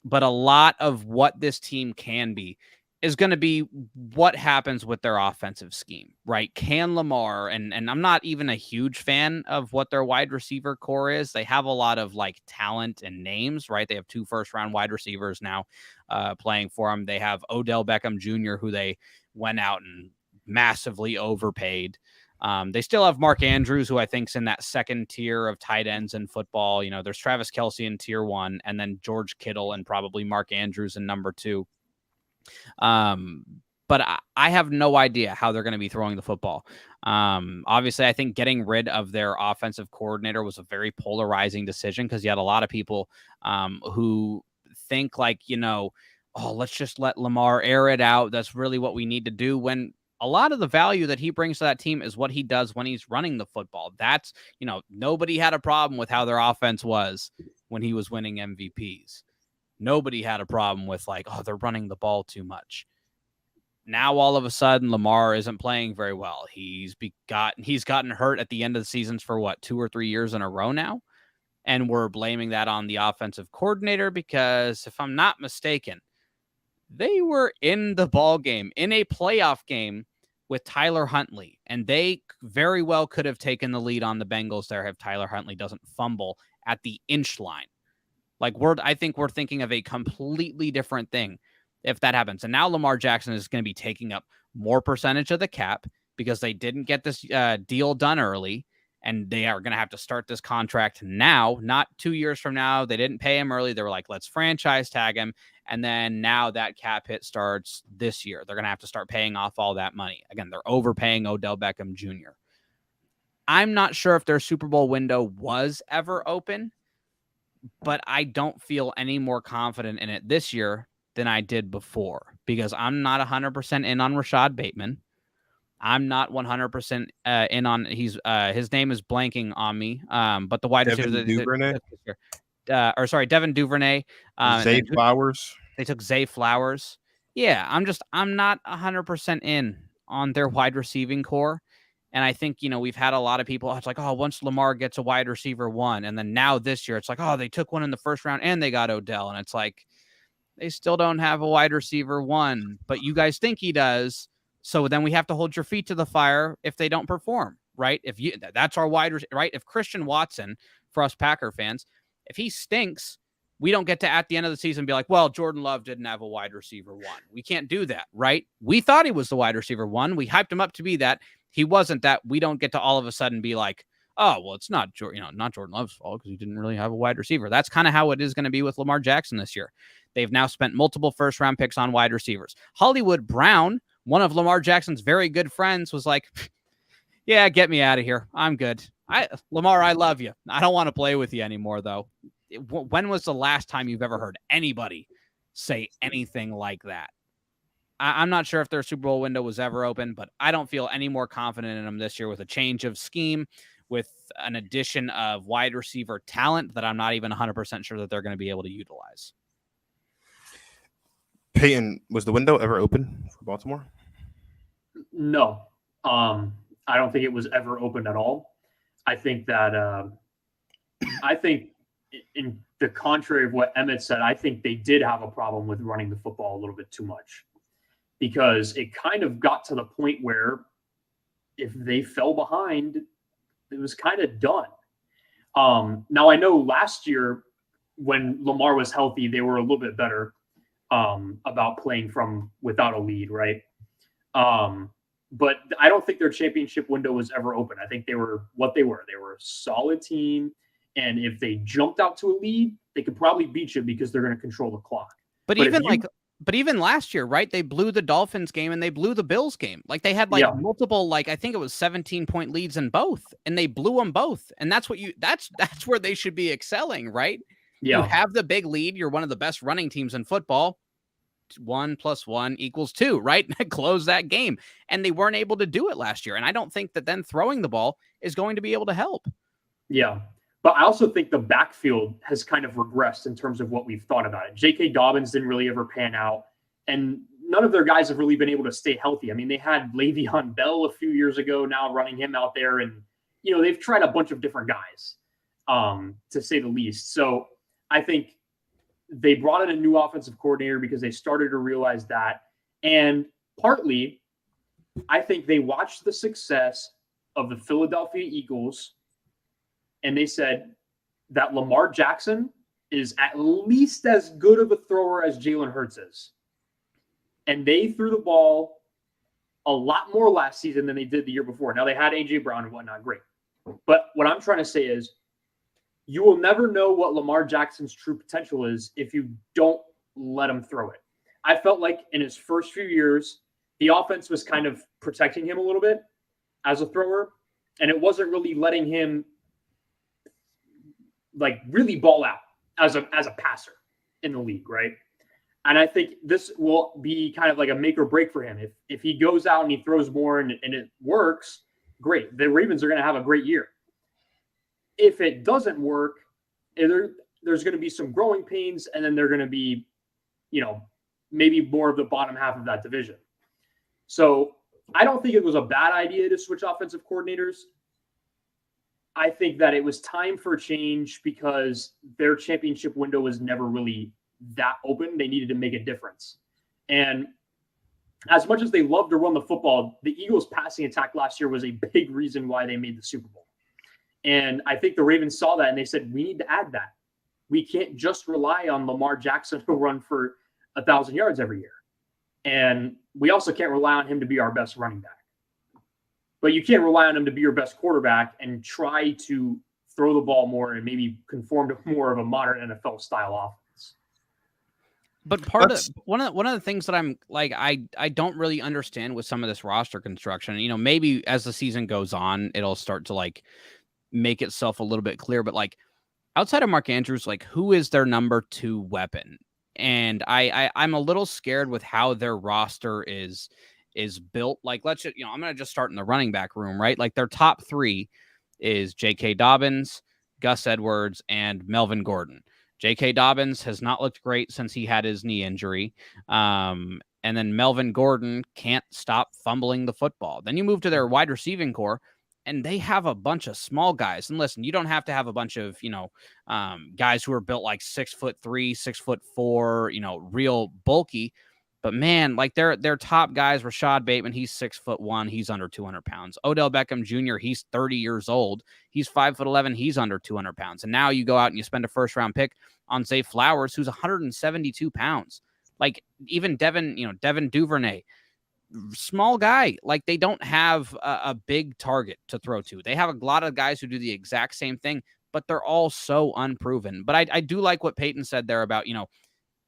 But a lot of what this team can be is going to be what happens with their offensive scheme, right? Can Lamar, and I'm not even a huge fan of what their wide receiver core is. They have a lot of like talent and names, right? They have 2 first-round wide receivers now playing for them. They have Odell Beckham Jr., who they went out and massively overpaid. They still have Mark Andrews, who I think is in that second tier of tight ends in football. You know, there's Travis Kelce in tier 1, and then George Kittle and probably Mark Andrews in number 2. But I have no idea how they're going to be throwing the football. Obviously, I think getting rid of their offensive coordinator was a very polarizing decision because you had a lot of people who think like, let's just let Lamar air it out. That's really what we need to do, when a lot of the value that he brings to that team is what he does when he's running the football. That's, nobody had a problem with how their offense was when he was winning MVPs. Nobody had a problem with like, they're running the ball too much. Now, all of a sudden, Lamar isn't playing very well. He's gotten hurt at the end of the seasons for 2 or 3 years in a row now. And we're blaming that on the offensive coordinator because if I'm not mistaken, they were in the ball game, in a playoff game with Tyler Huntley. And they very well could have taken the lead on the Bengals there if Tyler Huntley doesn't fumble at the inch line. Like I think we're thinking of a completely different thing if that happens. And now Lamar Jackson is going to be taking up more percentage of the cap because they didn't get this deal done early, and they are going to have to start this contract now, not 2 years from now. They didn't pay him early. They were like, let's franchise tag him. And then now that cap hit starts this year. They're going to have to start paying off all that money. Again, they're overpaying Odell Beckham Jr. I'm not sure if their Super Bowl window was ever open, but I don't feel any more confident in it this year than I did before because I'm not 100% in on Rashad Bateman. I'm not 100% in on his name is blanking on me. But the wide receiver, Devin Duvernay, Zay Flowers. They took Zay Flowers. Yeah, I'm not 100% in on their wide receiving core. And I think, we've had a lot of people, it's like, once Lamar gets a wide receiver 1, and then now this year, it's like, they took one in the first round and they got Odell. And it's like, they still don't have a wide receiver 1, but you guys think he does. So then we have to hold your feet to the fire if they don't perform, right? That's our wide receiver, right? If Christian Watson, for us Packer fans, if he stinks, we don't get to at the end of the season be like, well, Jordan Love didn't have a wide receiver 1. We can't do that, right? We thought he was the wide receiver 1. We hyped him up to be that. He wasn't that. We don't get to all of a sudden be like, it's not Jordan Love's fault because he didn't really have a wide receiver. That's kind of how it is going to be with Lamar Jackson this year. They've now spent multiple first-round picks on wide receivers. Hollywood Brown, one of Lamar Jackson's very good friends, was like, yeah, get me out of here. I'm good. Lamar, I love you. I don't want to play with you anymore, though. When was the last time you've ever heard anybody say anything like that? I'm not sure if their Super Bowl window was ever open, but I don't feel any more confident in them this year with a change of scheme, with an addition of wide receiver talent that I'm not even 100% sure that they're going to be able to utilize. Payton, was the window ever open for Baltimore? No. I don't think it was ever open at all. I think that I think in the contrary of what Emmitt said, I think they did have a problem with running the football a little bit too much, because it kind of got to the point where if they fell behind, it was kind of done. Now, I know last year when Lamar was healthy, they were a little bit better about playing from without a lead, right? But I don't think their championship window was ever open. I think they were what they were. They were a solid team. And if they jumped out to a lead, they could probably beat you because they're going to control the clock. But even last year, right? They blew the Dolphins game and they blew the Bills game. Like they had multiple, I think it was 17-point leads in both, and they blew them both. And that's where they should be excelling, right? Yeah. You have the big lead. You're one of the best running teams in football. 1 + 1 = 2, right? Close that game. And they weren't able to do it last year. And I don't think that then throwing the ball is going to be able to help. Yeah. But I also think the backfield has kind of regressed in terms of what we've thought about it. J.K. Dobbins didn't really ever pan out, and none of their guys have really been able to stay healthy. I mean, they had Le'Veon Bell a few years ago now running him out there, and, they've tried a bunch of different guys, to say the least. So I think they brought in a new offensive coordinator because they started to realize that. And partly, I think they watched the success of the Philadelphia Eagles, and they said that Lamar Jackson is at least as good of a thrower as Jalen Hurts is. And they threw the ball a lot more last season than they did the year before. Now, they had A.J. Brown and whatnot, great. But what I'm trying to say is you will never know what Lamar Jackson's true potential is if you don't let him throw it. I felt like in his first few years, the offense was kind of protecting him a little bit as a thrower, and it wasn't really letting him really ball out as a passer in the league, right? And I think this will be kind of like a make or break for him. If he goes out and he throws more and it works, great. The Ravens are going to have a great year. If it doesn't work, there's going to be some growing pains, and then they're going to be, maybe more of the bottom half of that division. So I don't think it was a bad idea to switch offensive coordinators. I think that it was time for change because their championship window was never really that open. They needed to make a difference. And as much as they love to run the football, the Eagles' passing attack last year was a big reason why they made the Super Bowl. And I think the Ravens saw that and they said, we need to add that. We can't just rely on Lamar Jackson to run for 1,000 yards every year. And we also can't rely on him to be our best running back. But you can't rely on him to be your best quarterback and try to throw the ball more and maybe conform to more of a modern NFL style offense. But one of the things that I'm like, I don't really understand with some of this roster construction. Maybe as the season goes on, it'll start to make itself a little bit clear. But outside of Mark Andrews, who is their number 2 weapon? And I'm a little scared with how their roster is built. Let's just, I'm going to just start in the running back room, right? Their top 3 is J.K. Dobbins, Gus Edwards, and Melvin Gordon. J.K. Dobbins has not looked great since he had his knee injury. And then Melvin Gordon can't stop fumbling the football. Then you move to their wide receiving core, and they have a bunch of small guys. And listen, you don't have to have a bunch of, guys who are built 6'3", 6'4", real bulky. But man, their top guys, Rashad Bateman, he's 6'1", he's under 200 pounds. Odell Beckham Jr., he's 30 years old, he's 5'11", he's under 200 pounds. And now you go out and you spend a first-round pick on Zay Flowers, who's 172 pounds. Even Devin Duvernay, small guy. They don't have a big target to throw to. They have a lot of guys who do the exact same thing, but they're all so unproven. But I do like what Payton said there about,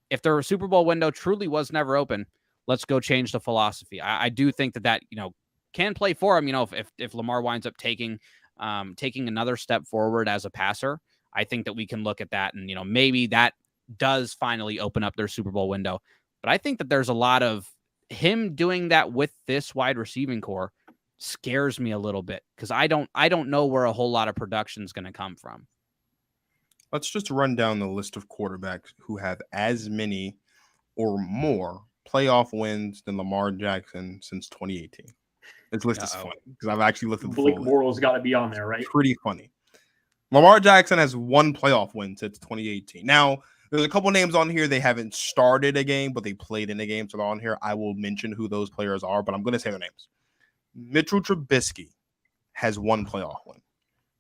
if their Super Bowl window truly was never open, let's go change the philosophy. I do think that can play for him. If Lamar winds up taking another step forward as a passer, I think that we can look at that and maybe that does finally open up their Super Bowl window. But I think that there's a lot of him doing that with this wide receiving core scares me a little bit because I don't know where a whole lot of production is going to come from. Let's just run down the list of quarterbacks who have as many or more playoff wins than Lamar Jackson since 2018. This list is funny because I've actually looked at the Blake full Bortles got to be on there, right? Pretty funny. Lamar Jackson has one playoff win since 2018. Now, there's a couple names on here. They haven't started a game, but they played in a game, so they're on here. I will mention who those players are, but I'm going to say their names. Mitchell Trubisky has one playoff win.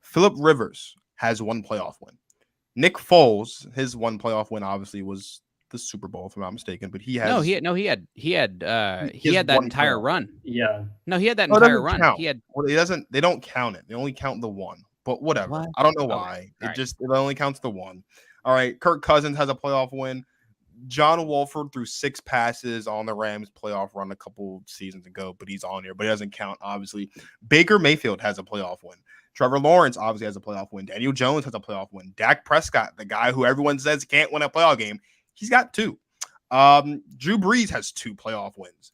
Phillip Rivers has one playoff win. Nick Foles, his one playoff win obviously was the Super Bowl, if I'm not mistaken, but he has he had that entire run. Yeah. No, he had that entire run. Count. He had they don't count it. They only count the one. But whatever. What? I don't know why. Okay. It only counts the one. All right. Kirk Cousins has a playoff win. John Wolford threw 6 passes on the Rams playoff run a couple seasons ago, but he's on here, but it doesn't count, obviously. Baker Mayfield has a playoff win. Trevor Lawrence obviously has a playoff win. Daniel Jones has a playoff win. Dak Prescott, the guy who everyone says can't win a playoff game, he's got 2. Drew Brees has 2 playoff wins.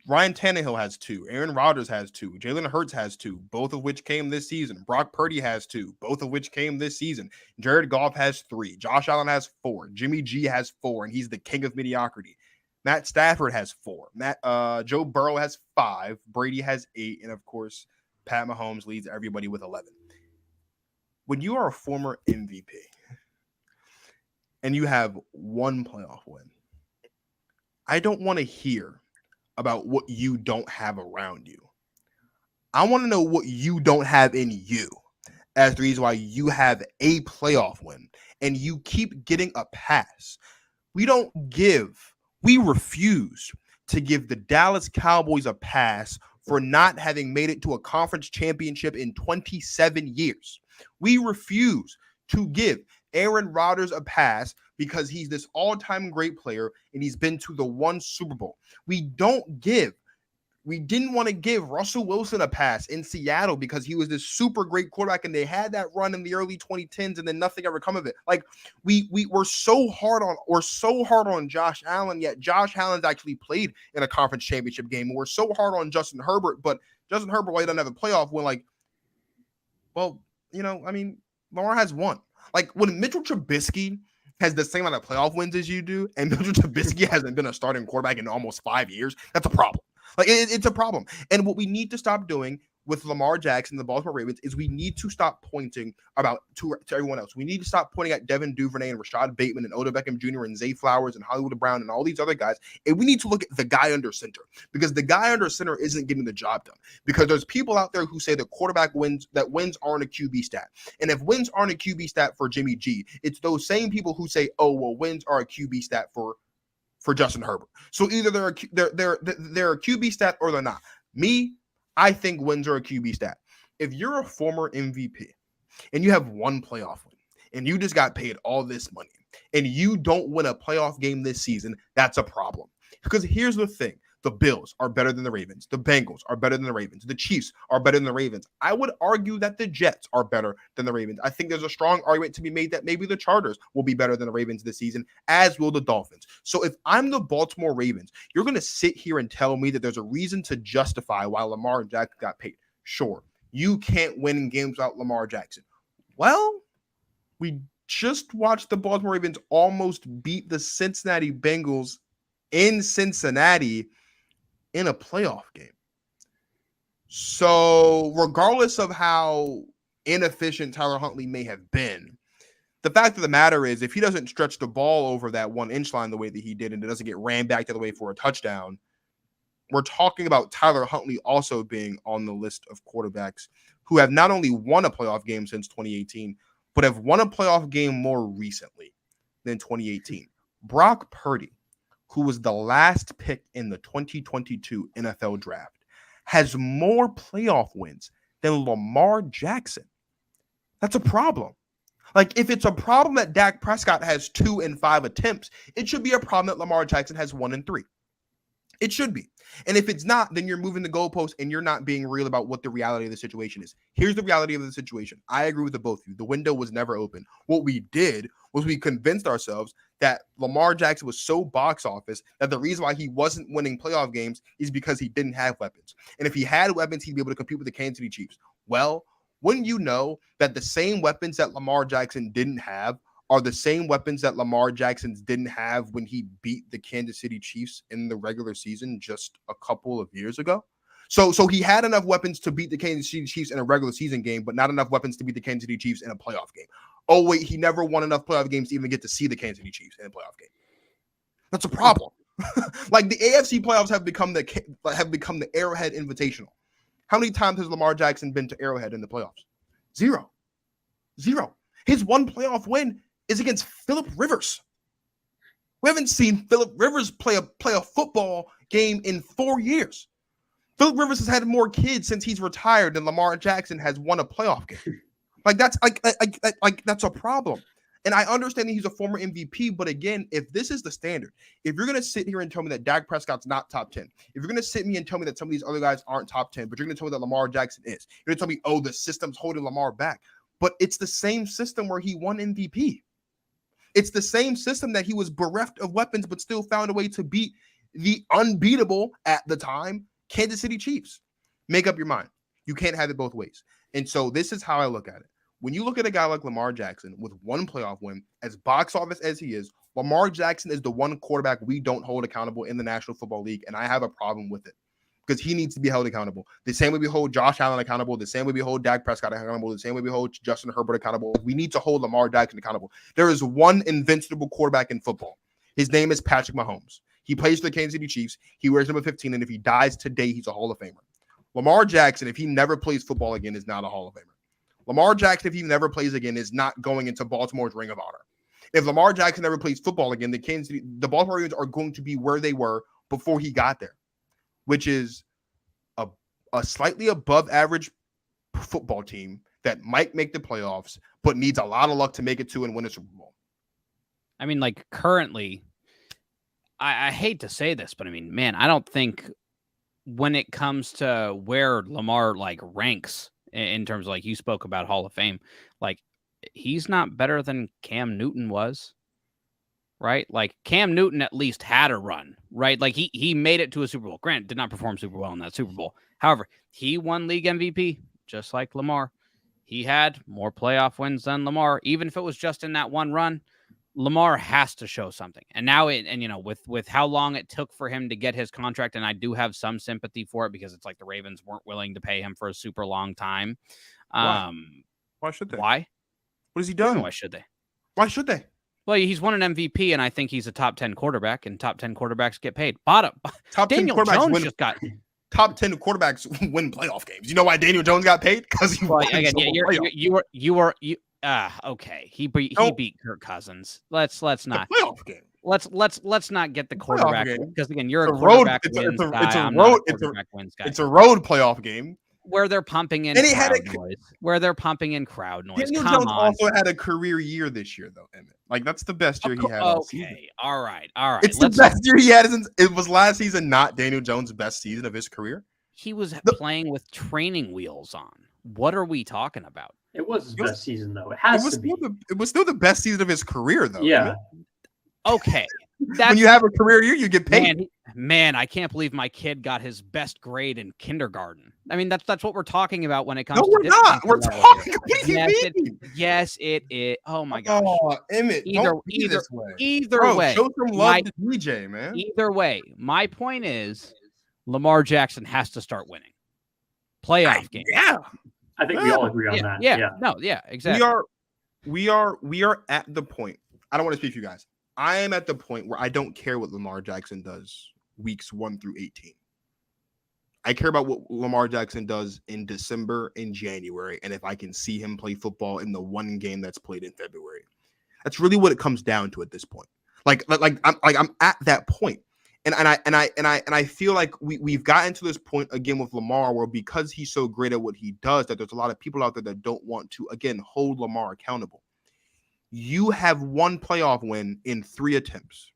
Ryan Tannehill has 2. Aaron Rodgers has 2. Jalen Hurts has 2, both of which came this season. Brock Purdy has 2, both of which came this season. Jared Goff has 3. Josh Allen has 4. Jimmy G has 4, and he's the king of mediocrity. Matt Stafford has 4. Joe Burrow has 5. Brady has 8. And, of course, Pat Mahomes leads everybody with 11. When you are a former MVP and you have one playoff win, I don't want to hear about what you don't have around you. I want to know what you don't have in you as the reason why you have a playoff win and you keep getting a pass. We refuse to give the Dallas Cowboys a pass for not having made it to a conference championship in 27 years. We refuse to give Aaron Rodgers a pass because he's this all-time great player and he's been to the one Super Bowl. We didn't want to give Russell Wilson a pass in Seattle because he was this super great quarterback and they had that run in the early 2010s and then nothing ever come of it. Like we're so hard on Josh Allen, yet Josh Allen's actually played in a conference championship game. And we're so hard on Justin Herbert, but Justin Herbert, why he doesn't have a playoff win? Like, well, Lamar has one. Like when Mitchell Trubisky has the same amount of playoff wins as you do, and Mitchell Trubisky hasn't been a starting quarterback in almost 5 years, that's a problem. Like it's a problem. And what we need to stop doing with Lamar Jackson, the Baltimore Ravens, is we need to stop pointing to everyone else. We need to stop pointing at Devin Duvernay and Rashad Bateman and Odell Beckham Jr. and Zay Flowers and Hollywood Brown and all these other guys. And we need to look at the guy under center because the guy under center isn't getting the job done. Because there's people out there who say the quarterback wins aren't a QB stat. And if wins aren't a QB stat for Jimmy G, it's those same people who say, oh, well, wins are a QB stat for Justin Herbert. So either they're a QB stat or they're not. Me, I think wins are a QB stat. If you're a former MVP and you have one playoff win and you just got paid all this money and you don't win a playoff game this season, that's a problem. Because here's the thing. The Bills are better than the Ravens. The Bengals are better than the Ravens. The Chiefs are better than the Ravens. I would argue that the Jets are better than the Ravens. I think there's a strong argument to be made that maybe the Chargers will be better than the Ravens this season, as will the Dolphins. So if I'm the Baltimore Ravens, you're going to sit here and tell me that there's a reason to justify why Lamar Jackson got paid. Sure, you can't win games without Lamar Jackson. Well, we just watched the Baltimore Ravens almost beat the Cincinnati Bengals in Cincinnati in a playoff game. So regardless of how inefficient Tyler Huntley may have been, the fact of the matter is if he doesn't stretch the ball over that 1-inch line the way that he did and it doesn't get ran back the other way for a touchdown, we're talking about Tyler Huntley also being on the list of quarterbacks who have not only won a playoff game since 2018, but have won a playoff game more recently than 2018. Brock Purdy, who was the last pick in the 2022 NFL draft, has more playoff wins than Lamar Jackson. That's a problem. Like, if it's a problem that Dak Prescott has 2 in 5 attempts, it should be a problem that Lamar Jackson has 1 in 3. It should be. And if it's not, then you're moving the goalpost and you're not being real about what the reality of the situation is. Here's the reality of the situation. I agree with the both of you. The window was never open. What we did was we convinced ourselves that Lamar Jackson was so box office that the reason why he wasn't winning playoff games is because he didn't have weapons. And if he had weapons, he'd be able to compete with the Kansas City Chiefs. Well, wouldn't you know that the same weapons that Lamar Jackson didn't have are the same weapons that Lamar Jackson didn't have when he beat the Kansas City Chiefs in the regular season just a couple of years ago? So he had enough weapons to beat the Kansas City Chiefs in a regular season game, but not enough weapons to beat the Kansas City Chiefs in a playoff game. Oh, wait, he never won enough playoff games to even get to see the Kansas City Chiefs in a playoff game. That's a problem. Like the AFC playoffs have become the Arrowhead Invitational. How many times has Lamar Jackson been to Arrowhead in the playoffs? Zero. His one playoff win is against Phillip Rivers. We haven't seen Phillip Rivers play a football game in 4 years. Phillip Rivers has had more kids since he's retired than Lamar Jackson has won a playoff game. Like that's that's a problem. And I understand that he's a former MVP, but again, if this is the standard, if you're going to sit here and tell me that Dak Prescott's not top 10, if you're going to sit me and tell me that some of these other guys aren't top 10, but you're going to tell me that Lamar Jackson is, you're going to tell me, oh, the system's holding Lamar back. But it's the same system where he won MVP. It's the same system that he was bereft of weapons, but still found a way to beat the unbeatable, at the time, Kansas City Chiefs. Make up your mind. You can't have it both ways. And so this is how I look at it. When you look at a guy like Lamar Jackson with one playoff win, as box office as he is, Lamar Jackson is the one quarterback we don't hold accountable in the National Football League, and I have a problem with it because he needs to be held accountable. The same way we hold Josh Allen accountable, the same way we hold Dak Prescott accountable, the same way we hold Justin Herbert accountable. We need to hold Lamar Jackson accountable. There is one invincible quarterback in football. His name is Patrick Mahomes. He plays for the Kansas City Chiefs. He wears number 15, and if he dies today, he's a Hall of Famer. Lamar Jackson, if he never plays football again, is not a Hall of Famer. Lamar Jackson, if he never plays again, is not going into Baltimore's Ring of Honor. If Lamar Jackson never plays football again, the Baltimore Ravens are going to be where they were before he got there, which is a slightly above average football team that might make the playoffs, but needs a lot of luck to make it to and win a Super Bowl. I mean, like currently, I hate to say this, but I mean, man, I don't think when it comes to where Lamar like ranks in terms of, like you spoke about Hall of Fame, like he's not better than Cam Newton was, right? Like Cam Newton at least had a run, right? Like he made it to a Super Bowl. Grant did not perform super well in that Super Bowl. However, he won league MVP just like Lamar. He had more playoff wins than Lamar, even if it was just in that one run. Lamar has to show something. And now with how long it took for him to get his contract, and I do have some sympathy for it because it's like the Ravens weren't willing to pay him for a super long time. Why should they? Why? What has he done? Why should they? Why should they? Well, he's won an MVP, and I think he's a top 10 quarterback, and top 10 quarterbacks get paid. Top Daniel 10 quarterbacks Jones win. just got Top 10 quarterbers win playoff games. You know why Daniel Jones got paid? Because he won again, you were okay. He beat Kirk Cousins. Let's not playoff game. Let's not get the quarterback because again, you're a quarterback wins guy. It's a road playoff game where they're pumping in crowd noise. Daniel Jones also had a career year this year, though, Emmitt. Like that's the best year he had all season. Okay, all right. It's the best year he had since it was last season. Not Daniel Jones' best season of his career. He was playing with training wheels on. What are we talking about? It was his best season, though. It was still the best season of his career, though. Yeah. Okay. When you have a career year, you get paid. Man, I can't believe my kid got his best grade in kindergarten. I mean, that's what we're talking about when it comes to we're not. We're talking. What do you mean? Yes, it is. Oh my gosh. Oh, Emmitt, either way. Show some love to DJ, man. Either way, my point is Lamar Jackson has to start winning playoff games. Yeah. I think we all agree on that. Yeah, exactly. We are at the point. I don't want to speak for you guys. I am at the point where I don't care what Lamar Jackson does weeks 1 through 18. I care about what Lamar Jackson does in December and January, and if I can see him play football in the one game that's played in February. That's really what it comes down to at this point. I'm at that point. And I feel like we've gotten to this point again with Lamar where because he's so great at what he does that there's a lot of people out there that don't want to, again, hold Lamar accountable. You have one playoff win in 3 attempts.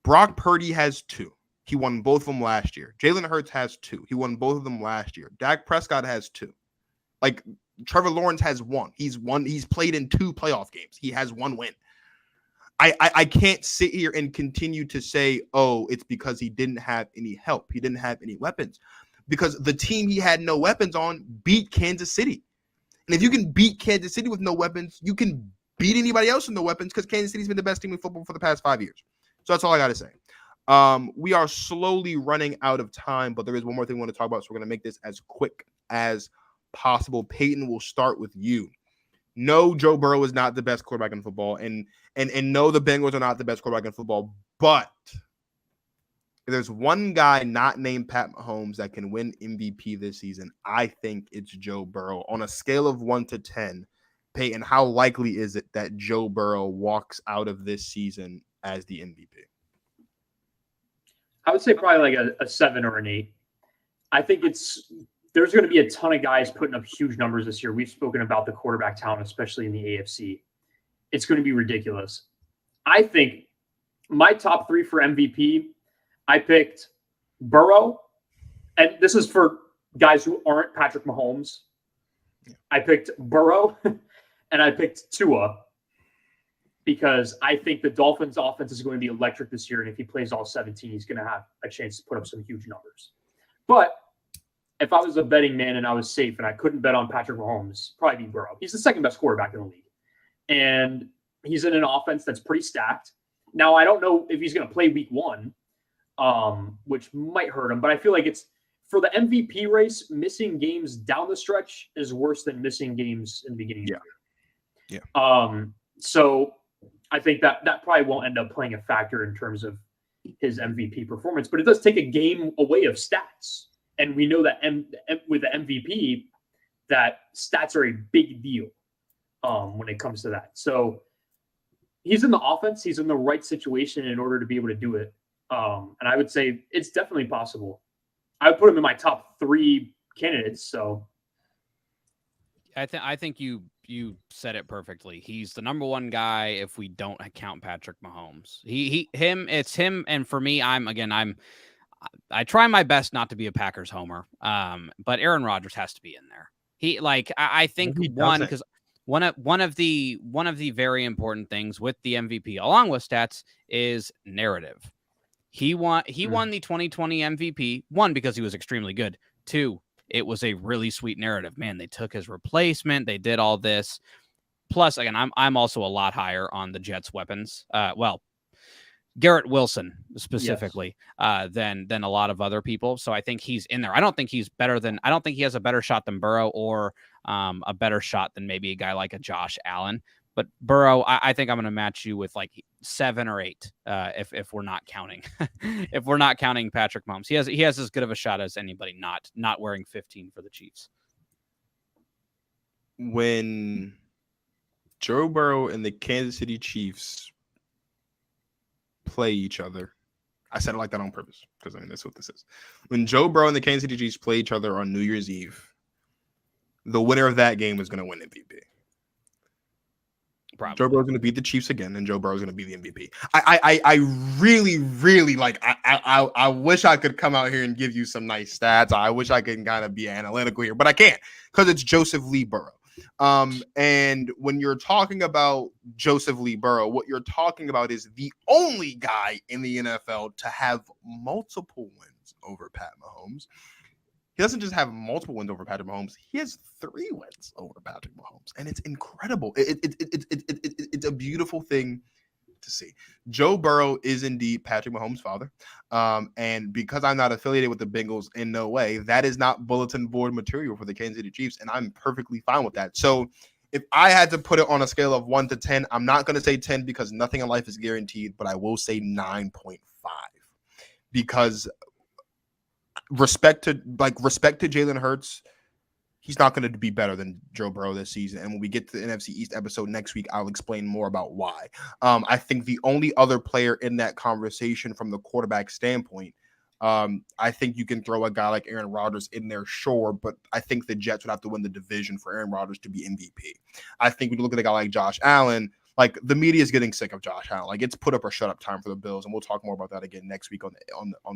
Brock Purdy has 2. He won both of them last year. Jalen Hurts has 2. He won both of them last year. Dak Prescott has 2. Like Trevor Lawrence has 1. He's played in 2 playoff games. He has 1 win. I can't sit here and continue to say, oh, it's because he didn't have any help. He didn't have any weapons. Because the team he had no weapons on beat Kansas City. And if you can beat Kansas City with no weapons, you can beat anybody else with no weapons because Kansas City's been the best team in football for the past 5 years. So that's all I got to say. We are slowly running out of time, but there is one more thing we want to talk about, so we're going to make this as quick as possible. Payton, will start with you. No, Joe Burrow is not the best quarterback in football, and no, the Bengals are not the best quarterback in football, but if there's one guy not named Pat Mahomes that can win MVP this season, I think it's Joe Burrow. On a scale of 1 to 10, Payton, how likely is it that Joe Burrow walks out of this season as the MVP? I would say probably like a 7 or an 8. I think there's going to be a ton of guys putting up huge numbers this year. We've spoken about the quarterback talent, especially in the AFC. It's going to be ridiculous. I think my top 3 for MVP, I picked Burrow, and this is for guys who aren't Patrick Mahomes. I picked Burrow, and I picked Tua, because I think the Dolphins' offense is going to be electric this year, and if he plays all 17, he's going to have a chance to put up some huge numbers. But if I was a betting man and I was safe and I couldn't bet on Patrick Mahomes, probably be Burrow. He's the second best quarterback in the league, and he's in an offense that's pretty stacked. Now, I don't know if he's going to play week 1, which might hurt him, but I feel like it's for the MVP race, missing games down the stretch is worse than missing games in the beginning of the year. Yeah. So I think that probably won't end up playing a factor in terms of his MVP performance, but it does take a game away of stats. And we know that with the MVP, that stats are a big deal when it comes to that. So he's in the offense. He's in the right situation in order to be able to do it. And I would say it's definitely possible. I would put him in my top 3 candidates. So I think you said it perfectly. He's the number 1 guy if we don't count Patrick Mahomes. It's him. And for me, I try my best not to be a Packers homer. But Aaron Rodgers has to be in there. I think because one of the very important things with the MVP, along with stats, is narrative. He won the 2020 MVP, 1, because he was extremely good. 2, it was a really sweet narrative. Man, they took his replacement. They did all this. Plus, again, I'm also a lot higher on the Jets' weapons. Garrett Wilson specifically, than a lot of other people. So I think he's in there. I don't think he has a better shot than Burrow or a better shot than maybe a guy like a Josh Allen. But Burrow, I think I'm going to match you with like 7 or 8 if we're not counting if we're not counting Patrick Mahomes. He has as good of a shot as anybody not wearing 15 for the Chiefs. When Joe Burrow and the Kansas City Chiefs play each other, I said it like that on purpose because that's what this is. When Joe Burrow and the Kansas City Chiefs play each other on New Year's Eve, the winner of that game is going to win MVP. Probably. Joe Burrow's going to beat the Chiefs again, and Joe Burrow's going to be the MVP. I really, really like. I wish I could come out here and give you some nice stats. I wish I could kind of be analytical here, but I can't because it's Joseph Lee Burrow. And when you're talking about Joseph Lee Burrow, what you're talking about is the only guy in the NFL to have multiple wins over Pat Mahomes. He doesn't just have multiple wins over Patrick Mahomes. He has 3 wins over Patrick Mahomes, and it's incredible. It's a beautiful thing to see. Joe Burrow is indeed Patrick Mahomes' father, and because I'm not affiliated with the Bengals in no way, that is not bulletin board material for the Kansas City Chiefs, and I'm perfectly fine with that. So if I had to put it on a scale of 1 to 10, I'm not going to say 10 because nothing in life is guaranteed, but I will say 9.5 because respect to Jalen Hurts, he's not going to be better than Joe Burrow this season. And when we get to the NFC East episode next week, I'll explain more about why. I think the only other player in that conversation from the quarterback standpoint, I think you can throw a guy like Aaron Rodgers in there, sure, but I think the Jets would have to win the division for Aaron Rodgers to be MVP. I think when you look at a guy like Josh Allen, like the media is getting sick of Josh Allen. Like it's put up or shut up time for the Bills, and we'll talk more about that again next week on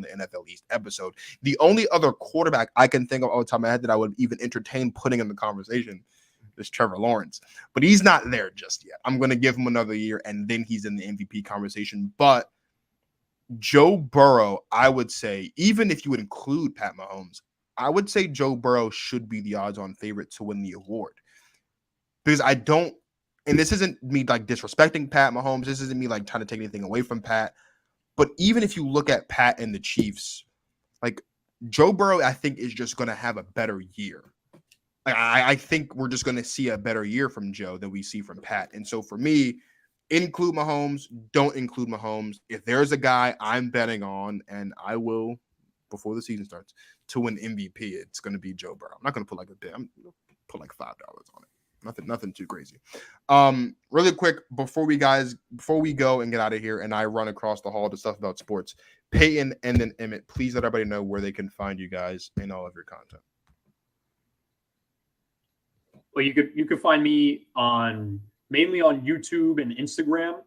the NFL East episode. The only other quarterback I can think of all the time I had that I would even entertain putting in the conversation is Trevor Lawrence, but he's not there just yet. I'm going to give him another year, and then he's in the MVP conversation. But Joe Burrow, I would say, even if you would include Pat Mahomes, I would say Joe Burrow should be the odds-on favorite to win the award because I don't. And this isn't me like disrespecting Pat Mahomes. This isn't me like trying to take anything away from Pat. But even if you look at Pat and the Chiefs, like Joe Burrow, I think is just going to have a better year. I think we're just going to see a better year from Joe than we see from Pat. And so for me, include Mahomes, don't include Mahomes. If there's a guy I'm betting on, and I will before the season starts, to win MVP, it's going to be Joe Burrow. I'm not going to put like a bit. I'm going to put like $5 on it. Nothing too crazy. Really quick before we go and get out of here, and I run across the hall to stuff about sports. Payton and then Emmitt, please let everybody know where they can find you guys in all of your content. Well, you could find me mainly on YouTube and Instagram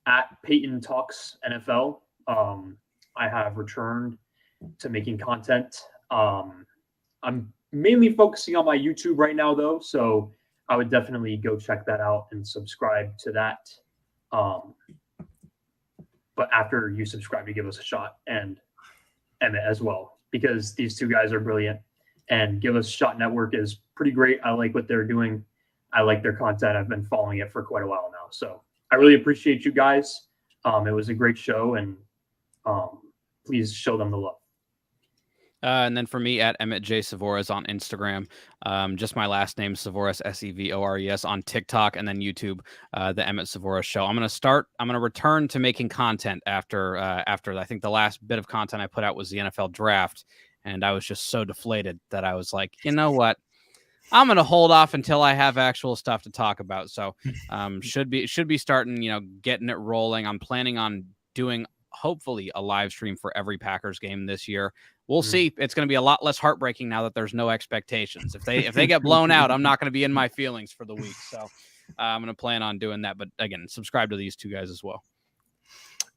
at Payton Talks NFL. I have returned to making content. I'm mainly focusing on my YouTube right now, though, so I would definitely go check that out and subscribe to that. But after you subscribe, you give us a shot, and Emmitt as well, because these two guys are brilliant. And Give Us a Shot Network is pretty great. I like what they're doing. I like their content. I've been following it for quite a while now. So I really appreciate you guys. It was a great show, and please show them the love. And then for me, at Emmitt J. Sevores on Instagram, just my last name, Sevores, Sevores, on TikTok, and then YouTube, the Emmitt Sevores Show. I'm going to return to making content after I think the last bit of content I put out was the NFL draft. And I was just so deflated that I was like, you know what? I'm going to hold off until I have actual stuff to talk about. So should be starting, getting it rolling. I'm planning on doing hopefully a live stream for every Packers game this year. We'll see. It's going to be a lot less heartbreaking now that there's no expectations. If they get blown out, I'm not going to be in my feelings for the week. So I'm going to plan on doing that. But again, subscribe to these two guys as well.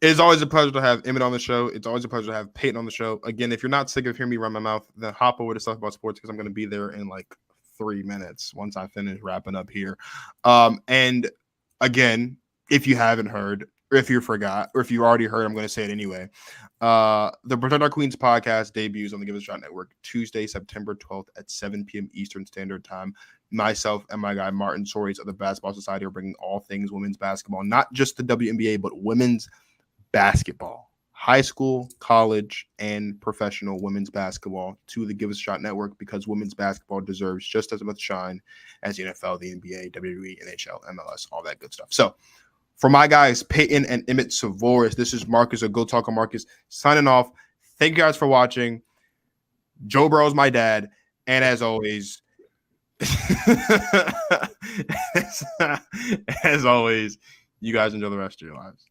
It's always a pleasure to have Emmitt on the show. It's always a pleasure to have Payton on the show. Again, if you're not sick of hearing me run my mouth, then hop over to Stuff About Sports, because I'm going to be there in like 3 minutes once I finish wrapping up here. And again, if you haven't heard, or if you forgot, or if you already heard, I'm going to say it anyway. The Protect Our Queens podcast debuts on the Give Us a Shot Network Tuesday, September 12th at 7 p.m. Eastern Standard Time. Myself and my guy Martin Soares of the Basketball Society are bringing all things women's basketball, not just the WNBA, but women's basketball, high school, college, and professional women's basketball to the Give Us a Shot Network, because women's basketball deserves just as much shine as the NFL, the NBA, WWE, NHL, MLS, all that good stuff. So for my guys, Payton and Emmitt Sevores, this is Marcus of Go Talk on Marcus signing off. Thank you guys for watching. Joe Burrow's my dad. And as always, as always, you guys enjoy the rest of your lives.